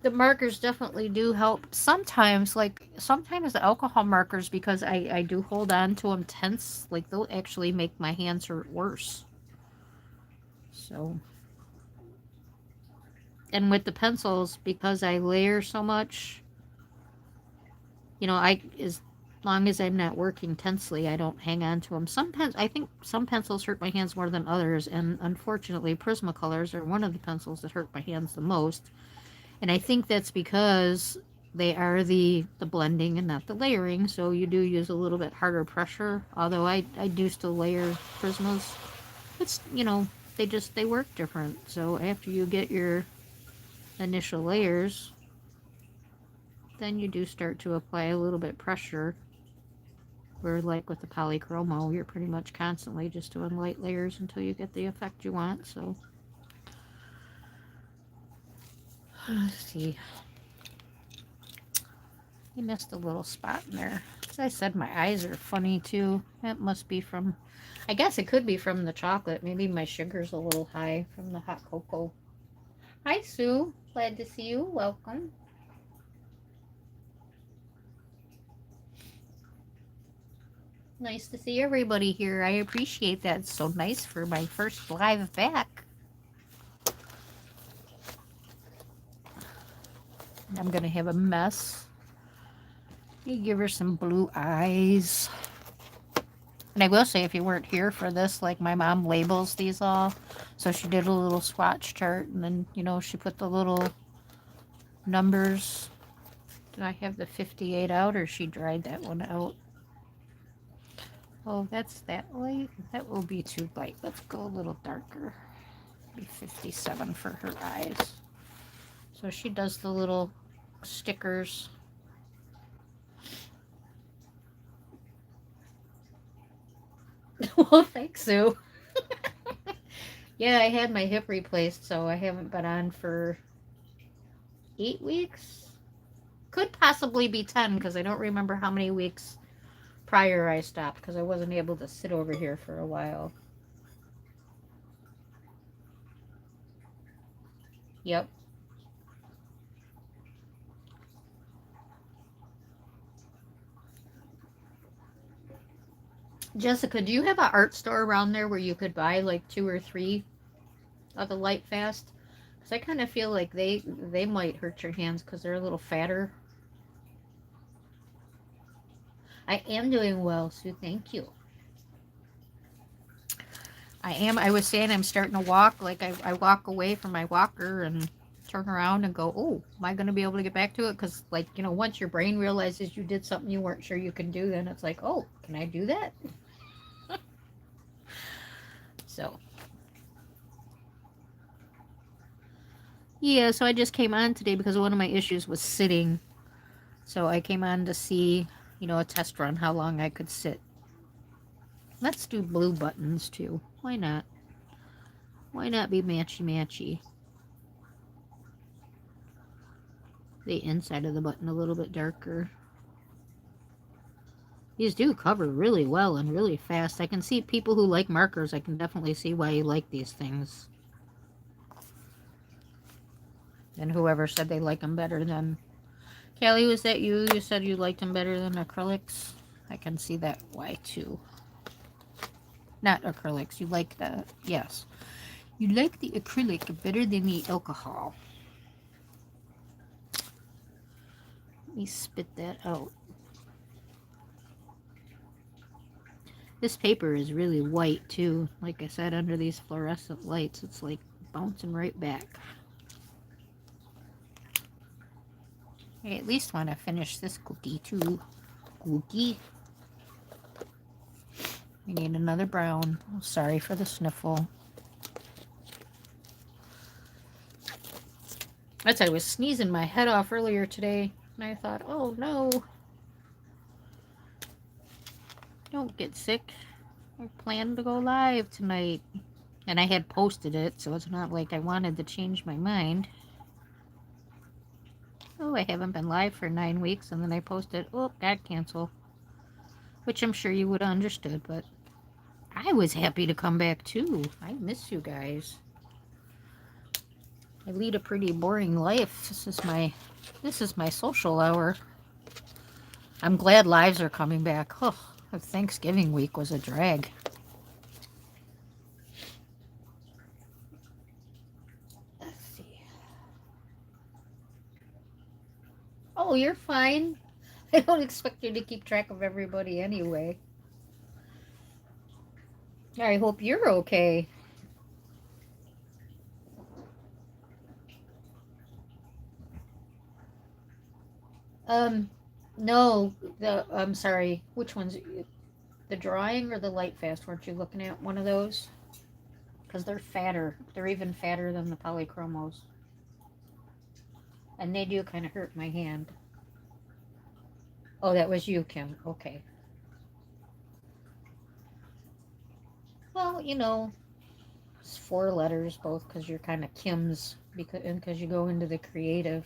the markers definitely do help. Sometimes the alcohol markers, because I do hold on to them tense, like they'll actually make my hands hurt worse. So, and with the pencils, because I layer so much, as long as I'm not working tensely, I don't hang on to them. I think some pencils hurt my hands more than others, and unfortunately, Prismacolors are one of the pencils that hurt my hands the most. And I think that's because they are the blending and not the layering, so you do use a little bit harder pressure, although I do still layer Prismas. It's, they work different. So after you get your initial layers, then you do start to apply a little bit pressure. Where like with the polychromo, you're pretty much constantly just doing light layers until you get the effect you want. So let's see. You missed a little spot in there. As I said, my eyes are funny too. That must be from, I guess it could be from the chocolate. Maybe my sugar's a little high from the hot cocoa. Hi, Sue. Glad to see you. Welcome. Nice to see everybody here. I appreciate that. It's so nice for my first live back. I'm going to have a mess. You give her some blue eyes. And I will say, if you weren't here for this, like my mom labels these all. So she did a little swatch chart, and then, she put the little numbers. Did I have the 58 out, or she dried that one out? Oh, that's that light. That will be too light. Let's go a little darker. Be 57 for her eyes. So she does the little stickers. Well, thanks, Sue. Yeah, I had my hip replaced, so I haven't been on for 8 weeks. Could possibly be 10, because I don't remember how many weeks prior I stopped, because I wasn't able to sit over here for a while. Yep. Jessica, do you have an art store around there where you could buy like 2 or 3 of the Light Fast? Because I kind of feel like they might hurt your hands because they're a little fatter. I am doing well, Sue. Thank you. I am. I was saying I'm starting to walk. Like I walk away from my walker and turn around and go, oh, am I going to be able to get back to it? Because, like, once your brain realizes you did something you weren't sure you can do, then it's like, oh, can I do that? So, yeah, so I just came on today because one of my issues was sitting. So I came on to see, a test run, how long I could sit. Let's do blue buttons, too. Why not? Why not be matchy-matchy? The inside of the button a little bit darker. These do cover really well and really fast. I can see people who like markers. I can definitely see why you like these things. And whoever said they like them better than... Callie, was that you? You said you liked them better than acrylics? I can see that why, too. Not acrylics. You like the... Yes. You like the acrylic better than the alcohol. Let me spit that out. This paper is really white, too. Like I said, under these fluorescent lights, it's like bouncing right back. I at least want to finish this cookie, too. Cookie. We need another brown. Oh, sorry for the sniffle. I was sneezing my head off earlier today, and I thought, oh, no. Don't get sick. I planned to go live tonight. And I had posted it, so it's not like I wanted to change my mind. Oh, I haven't been live for 9 weeks, and then I posted, oh, got canceled. Which I'm sure you would have understood, but I was happy to come back too. I miss you guys. I lead a pretty boring life. This is my social hour. I'm glad lives are coming back. Oh, Thanksgiving week was a drag. Let's see. Oh, you're fine. I don't expect you to keep track of everybody anyway. I hope you're okay. Um, no, I'm sorry. Which one's the drawing or the light fast? Weren't you looking at one of those? Because they're fatter. They're even fatter than the polychromos. And they do kind of hurt my hand. Oh, that was you, Kim. Okay. Well, it's 4 letters both because you're kind of Kim's because you go into the creative.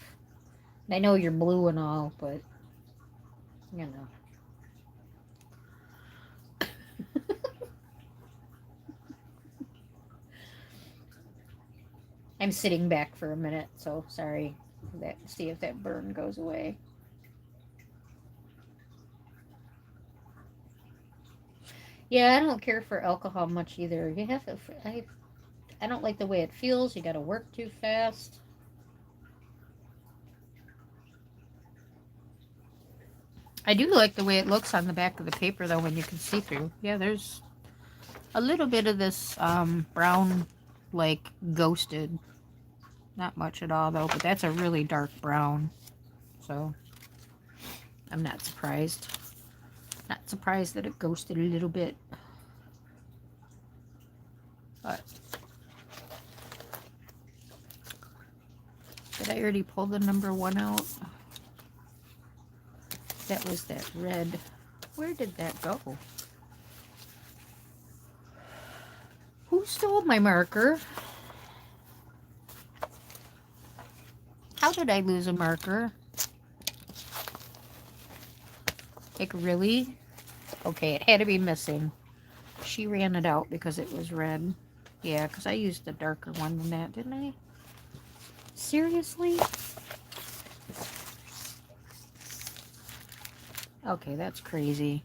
I know you're blue and all, but you know. I'm sitting back for a minute, so sorry. See if that burn goes away. Yeah, I don't care for alcohol much either. You have to. I don't like the way it feels. You got to work too fast. I do like the way it looks on the back of the paper, though, when you can see through. Yeah, there's a little bit of this brown, like ghosted. Not much at all, though, but that's a really dark brown. So I'm not surprised. Not surprised that it ghosted a little bit. But did I already pull the number 1 out? That was that red. Where did that go? Who stole my marker? How did I lose a marker? Like, really? Okay, it had to be missing. She ran it out because it was red. Yeah, because I used a darker one than that, didn't I? Seriously? Okay, that's crazy.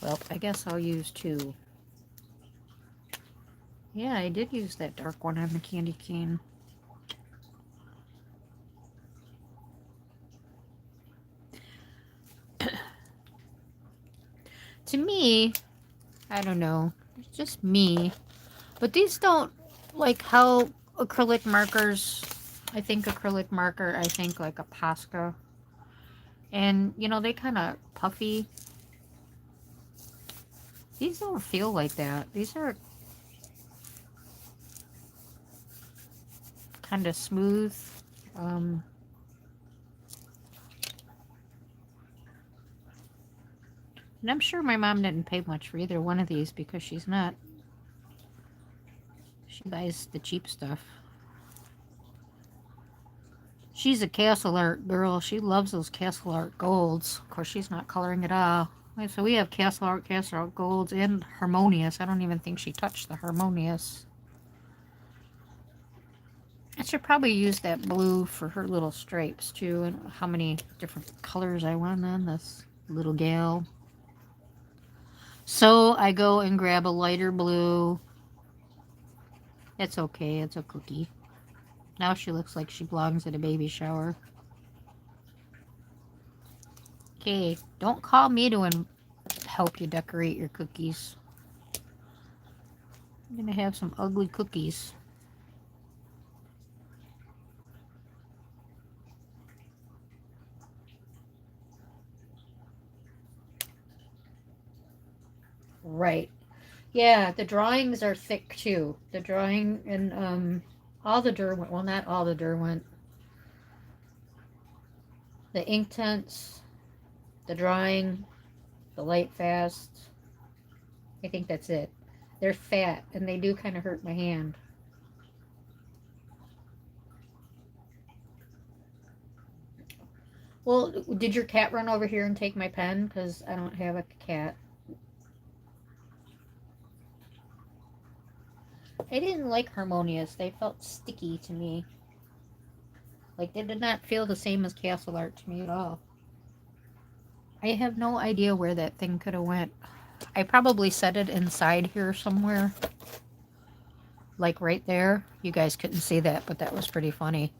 Well, I guess I'll use 2. Yeah, I did use that dark one on the candy cane. To me, I don't know. It's just me. But these don't, like how acrylic markers, I think acrylic marker, I think like a Posca. And, they kind of puffy. These don't feel like that. These are kind of smooth. Um, and I'm sure my mom didn't pay much for either one of these because she buys the cheap stuff. She's a Castle Art girl. She loves those Castle Art golds. Of course, she's not coloring at all. So we have Castle Art golds, and Harmonious. I don't even think she touched the Harmonious. I should probably use that blue for her little stripes, too. And how many different colors I want on this little gal. So I go and grab a lighter blue. It's okay. It's a cookie. Now she looks like she belongs at a baby shower. Okay, don't call me to help you decorate your cookies. I'm gonna have some ugly cookies. Right. Yeah, the drawings are thick too. The drawing and all the Derwent, well, not all the Derwent. The Inktense, the drawing, the light fast. I think that's it. They're fat and they do kind of hurt my hand. Well, did your cat run over here and take my pen? Because I don't have a cat. I didn't like Harmonious. They felt sticky to me. Like, they did not feel the same as Castle Art to me at all. I have no idea where that thing could have went. I probably set it inside here somewhere. Like right there. You guys couldn't see that, but that was pretty funny.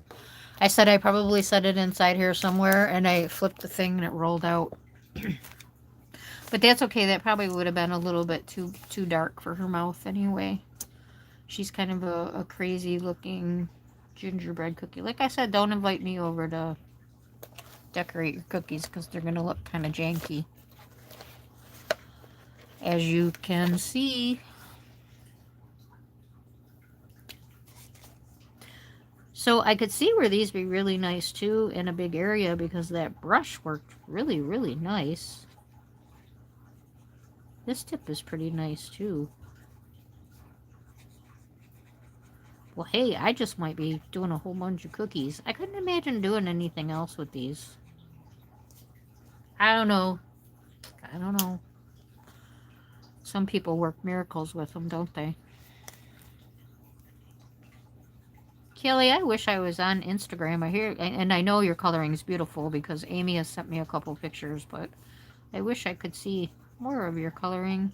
I said I probably set it inside here somewhere, and I flipped the thing and it rolled out. But that's okay. That probably would have been a little bit too dark for her mouth anyway. She's kind of a crazy looking gingerbread cookie. Like I said, don't invite me over to decorate your cookies because they're going to look kind of janky. As you can see. So I could see where these be really nice too in a big area because that brush worked really, really nice. This tip is pretty nice too. Well, hey, I just might be doing a whole bunch of cookies. I couldn't imagine doing anything else with these. I don't know. I don't know. Some people work miracles with them, don't they? Kelly, I wish I was on Instagram. I hear, and I know your coloring is beautiful because Amy has sent me a couple pictures, but I wish I could see more of your coloring.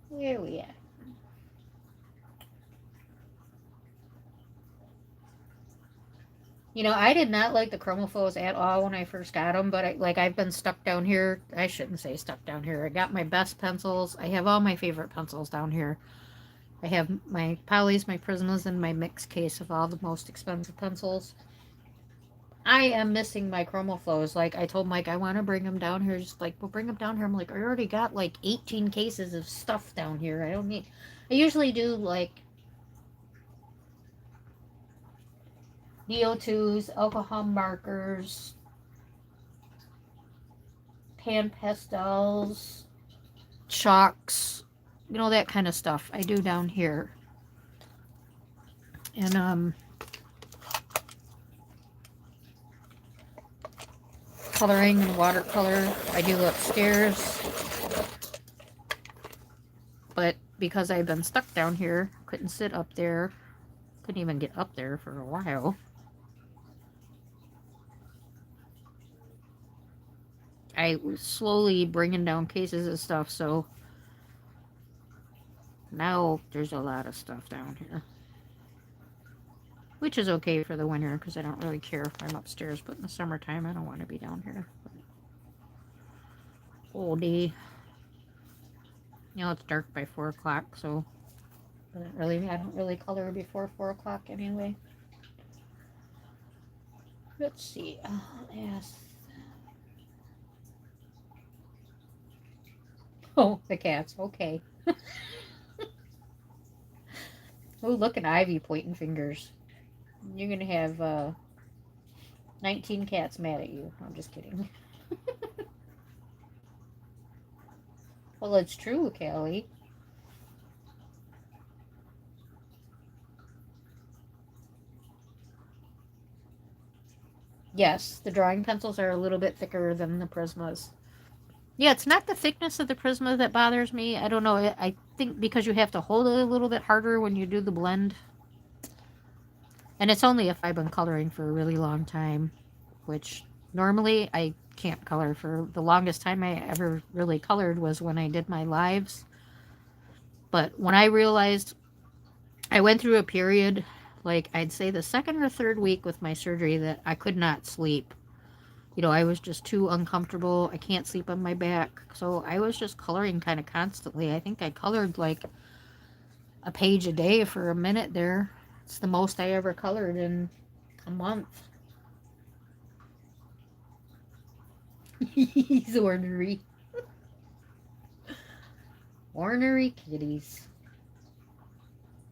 Where we at? You know, I did not like the chromophos at all when I first got them, but I've been stuck down here. I shouldn't say stuck down here. I got my best pencils. I have all my favorite pencils down here. I have my Polys, my Prismas, and my mix case of all the most expensive pencils. I am missing my chromophos. Like, I told Mike I want to bring them down here. Just like, well, bring them down here. I'm like, I already got like 18 cases of stuff down here. I don't need. I usually do like DO2s, alcohol markers, pan pastels, chalks, you know, that kind of stuff I do down here. And coloring and watercolor I do upstairs. But because I've been stuck down here, couldn't sit up there, couldn't even get up there for a while. I was slowly bringing down cases of stuff, so now there's a lot of stuff down here. Which is okay for the winter, because I don't really care if I'm upstairs, but in the summertime I don't want to be down here. Oldie. You know, it's dark by 4 o'clock, so I don't really color before 4 o'clock anyway. Let's see. Yes. Oh, the cats. Okay. Oh, look at Ivy pointing fingers. You're gonna have 19 cats mad at you. I'm just kidding. Well, it's true, Kelly. Yes, the drawing pencils are a little bit thicker than the Prismas. Yeah, it's not the thickness of the Prisma that bothers me. I don't know. I think because you have to hold it a little bit harder when you do the blend. And it's only if I've been coloring for a really long time, which normally I can't color. For the longest time I ever really colored was when I did my lives. But when I realized I went through a period, like I'd say the second or third week with my surgery, that I could not sleep. You know, I was just too uncomfortable. I can't sleep on my back. So I was just coloring kind of constantly. I think I colored like a page a day for a minute there. It's the most I ever colored in a month. He's ornery. Ornery kitties.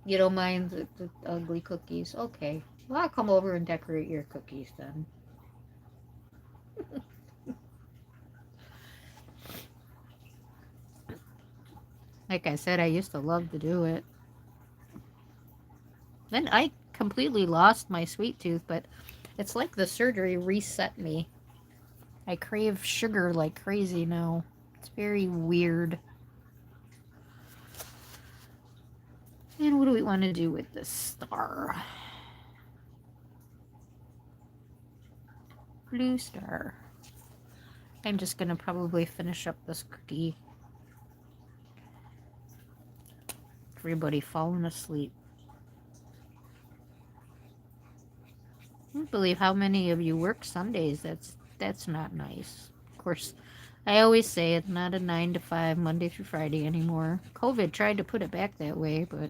You don't mind the ugly cookies? Okay. Well, I'll come over and decorate your cookies then. Like I said, I used to love to do it. Then I completely lost my sweet tooth, but it's like the surgery reset me. I crave sugar like crazy now. It's very weird. And what do we want to do with this star? Blue star. I'm just going to probably finish up this cookie. Everybody falling asleep. I don't believe how many of you work Sundays. That's not nice. Of course, I always say it's not a 9 to 5 Monday through Friday anymore. COVID tried to put it back that way, but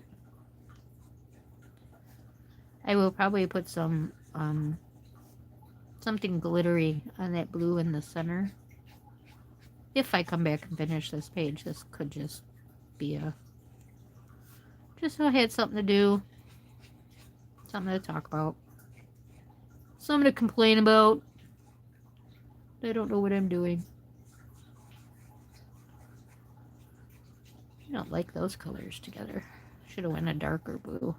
I will probably put some something glittery on that blue in the center. If I come back and finish this page, this could just be just so I had something to do, something to talk about, something to complain about. I don't know what I'm doing. I don't like those colors together. Should have went a darker blue.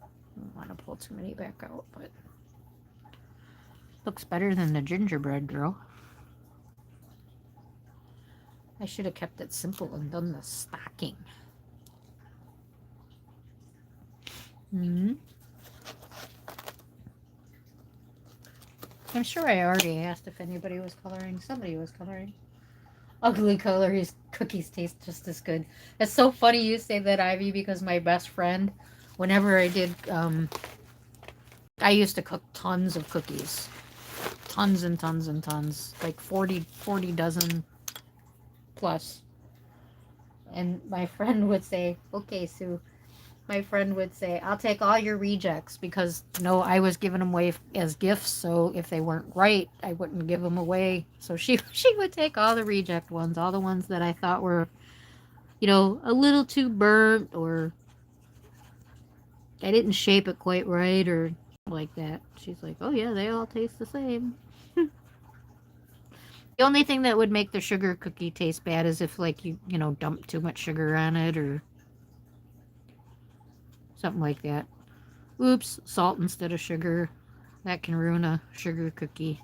I don't want to pull too many back out, but looks better than the gingerbread girl. I should have kept it simple and done the stocking. I'm sure I already asked if anybody was coloring. Somebody was coloring. Ugly colors, cookies taste just as good. It's so funny you say that, Ivy, because my best friend, whenever I did, I used to cook tons of cookies. Tons and tons and tons. Like 40 dozen plus. And my friend would say, okay, Sue, my friend would say, I'll take all your rejects because, I was giving them away as gifts. So if they weren't right, I wouldn't give them away. So she would take all the reject ones, all the ones that I thought were, a little too burnt or I didn't shape it quite right or like that. She's like, oh yeah, they all taste the same. The only thing that would make the sugar cookie taste bad is if like you dump too much sugar on it or something like that. Oops, salt instead of sugar. That can ruin a sugar cookie.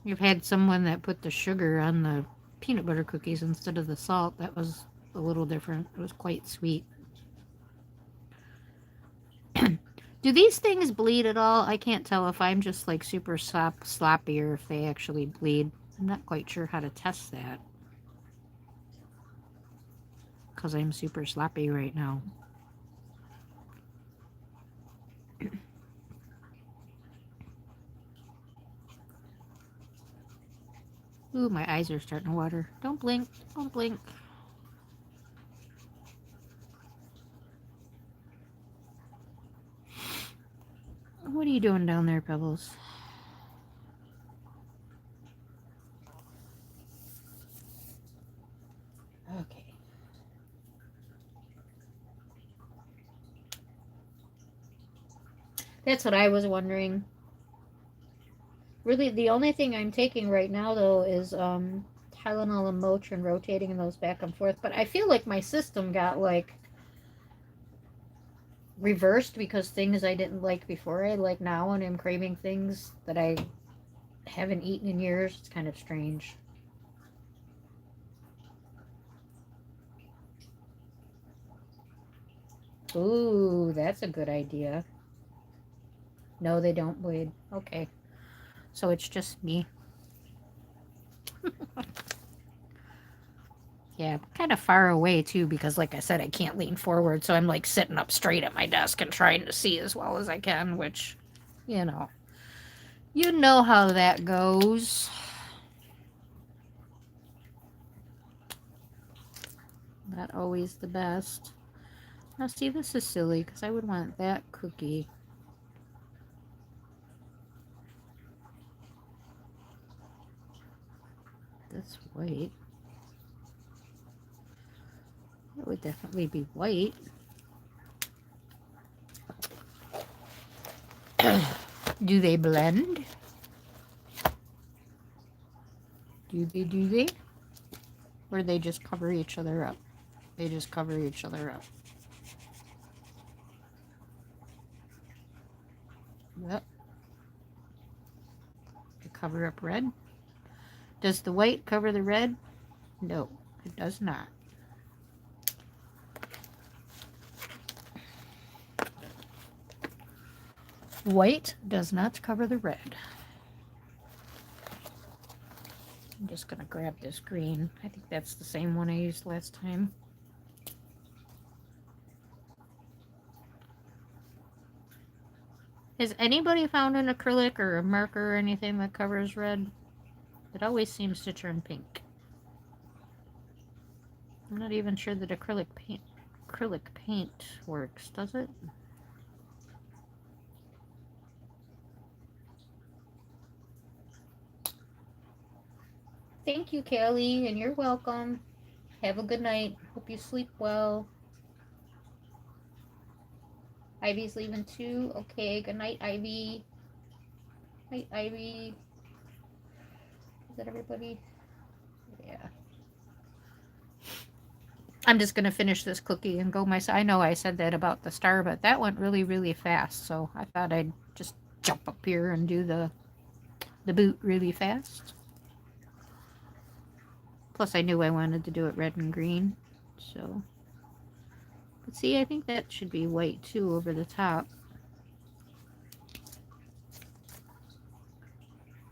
You've had someone that put the sugar on the peanut butter cookies instead of the salt. That was a little different. It was quite sweet. Do these things bleed at all? I can't tell if I'm just like super sloppy or if they actually bleed. I'm not quite sure how to test that. Because I'm super sloppy right now. Ooh, my eyes are starting to water. Don't blink. Don't blink. What are you doing down there, Pebbles? Okay. That's what I was wondering. Really, the only thing I'm taking right now, though, is Tylenol and Motrin, rotating those back and forth. But I feel like my system got, like, reversed because things I didn't like before I like now, and I'm craving things that I haven't eaten in years. It's kind of strange. Ooh, that's a good idea. No, they don't bleed. Okay. So it's just me. Yeah, kind of far away too because like I said, I can't lean forward, so I'm like sitting up straight at my desk and trying to see as well as I can, which, you know how that goes. Not always the best. Now see, this is silly because I would want that cookie. That's white. It would definitely be white. Do they blend? Do they? Or they just cover each other up? They just cover each other up. Yep. They cover up red. Does the white cover the red? No, it does not. White does not cover the red. I'm just gonna grab this green. I think that's the same one I used last time. Has anybody found an acrylic or a marker or anything that covers red? It always seems to turn pink. I'm not even sure that acrylic paint works, does it? Thank you, Kelly, and you're welcome. Have a good night. Hope you sleep well. Ivy's leaving too. Okay, good night, Ivy. Night, Ivy. Is that everybody? Yeah. I'm just gonna finish this cookie and go myself. I know I said that about the star, but that went really, really fast. So I thought I'd just jump up here and do the boot really fast. Plus, I knew I wanted to do it red and green. So, but see, I think that should be white too over the top.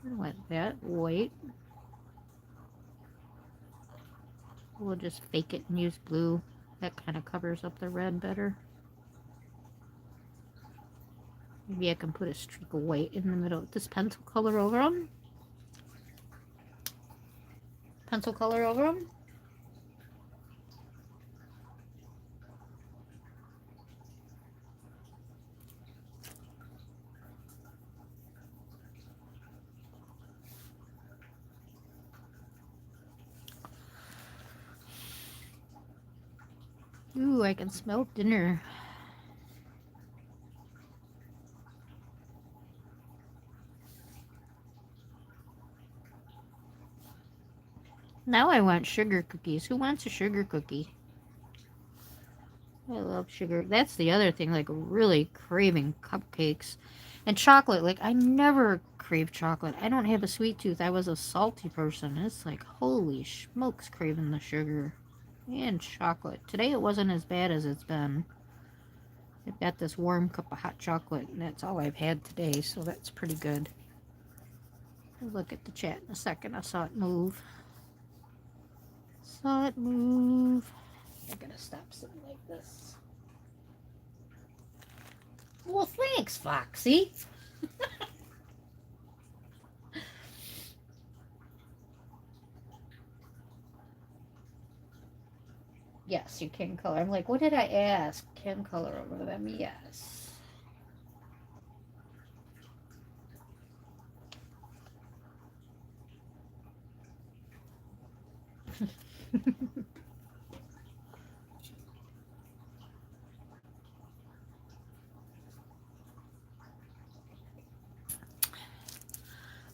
I want that white. We'll just fake it and use blue. That kind of covers up the red better. Maybe I can put a streak of white in the middle of this pencil color over them. Pencil color over them. Ooh, I can smell dinner. Now I want sugar cookies. Who wants a sugar cookie? I love sugar. That's the other thing, like really craving cupcakes. And chocolate, like I never crave chocolate. I don't have a sweet tooth. I was a salty person. It's like, holy smokes, craving the sugar and chocolate. Today it wasn't as bad as it's been. I've got this warm cup of hot chocolate, and that's all I've had today, so that's pretty good. I'll look at the chat in a second. I saw it move. Saw it move. I gotta stop sitting like this. Well, thanks, Foxy. Yes, you can color. I'm like, what did I ask? Can color over them? Yes.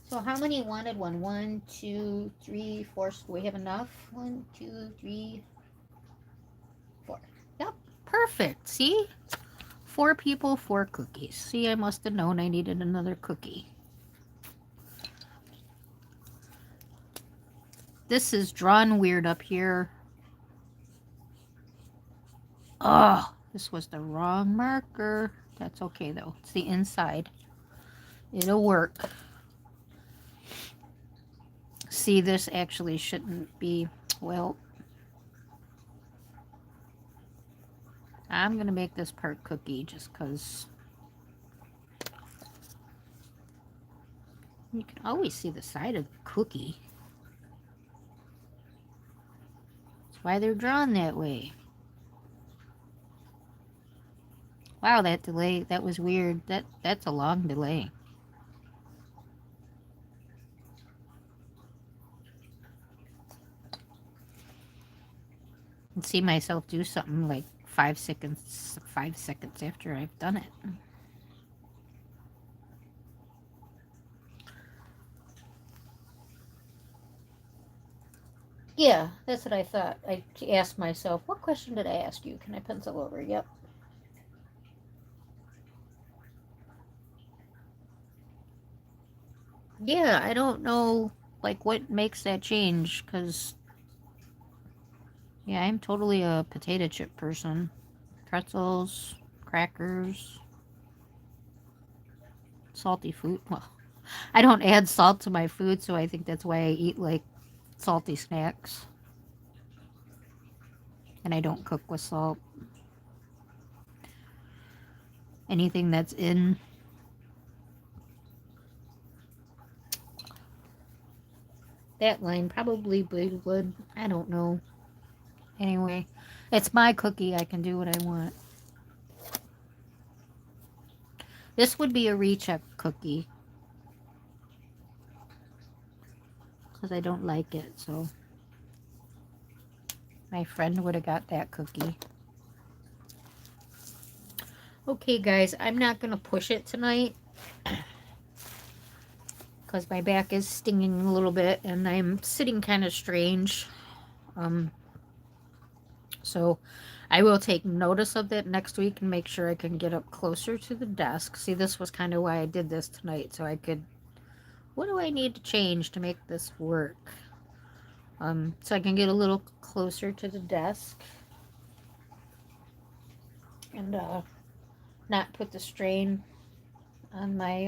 So how many wanted one? 1, 2, 3, 4. Do we have enough? 1, 2, 3, 4. Yep, perfect. See? 4 people, 4 cookies. See, I must have known I needed another cookie. This is drawn weird up here. Oh, this was the wrong marker. That's okay though. It's the inside. It'll work. See, this actually shouldn't be, well, I'm going to make this part cookie just because you can always see the side of the cookie. That's why they're drawn that way. Wow, that delay, that was weird. That's a long delay. And see myself do something like 5 seconds after I've done it. Yeah, that's what I thought. I asked myself, what question did I ask you? Can I pencil over? Yep. Yeah, I don't know, like, what makes that change, because, yeah, I'm totally a potato chip person. Pretzels, crackers. salty food. Well, I don't add salt to my food, so I think that's why I eat like salty snacks. And I don't cook with salt. Anything that's in that line probably would. I don't know. Anyway, it's my cookie. I can do what I want. This would be a recheck cookie. Because I don't like it, so my friend would have got that cookie. Okay, guys, I'm not going to push it tonight. Because my back is stinging a little bit and I'm sitting kind of strange. So I will take notice of that next week and make sure I can get up closer to the desk. See, this was kind of why I did this tonight, so I could... What do I need to change to make this work? So I can get a little closer to the desk. And not put the strain on my,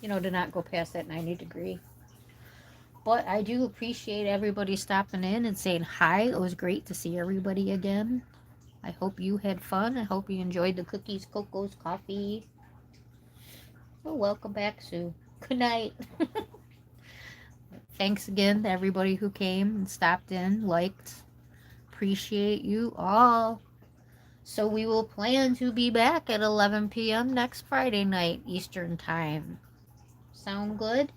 you know, to not go past that 90-degree. But I do appreciate everybody stopping in and saying hi. It was great to see everybody again. I hope you had fun. I hope you enjoyed the cookies, cocos, coffee. Well, welcome back, Sue. Good night. Thanks again to everybody who came and stopped in, liked. Appreciate you all. So we will plan to be back at 11 p.m. next Friday night, Eastern Time. Sound good?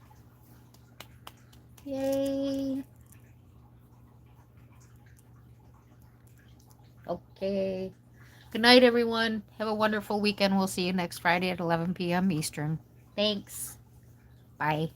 Yay. Okay. Good night, everyone. Have a wonderful weekend. We'll see you next Friday at 11 p.m. Eastern. Thanks. Bye.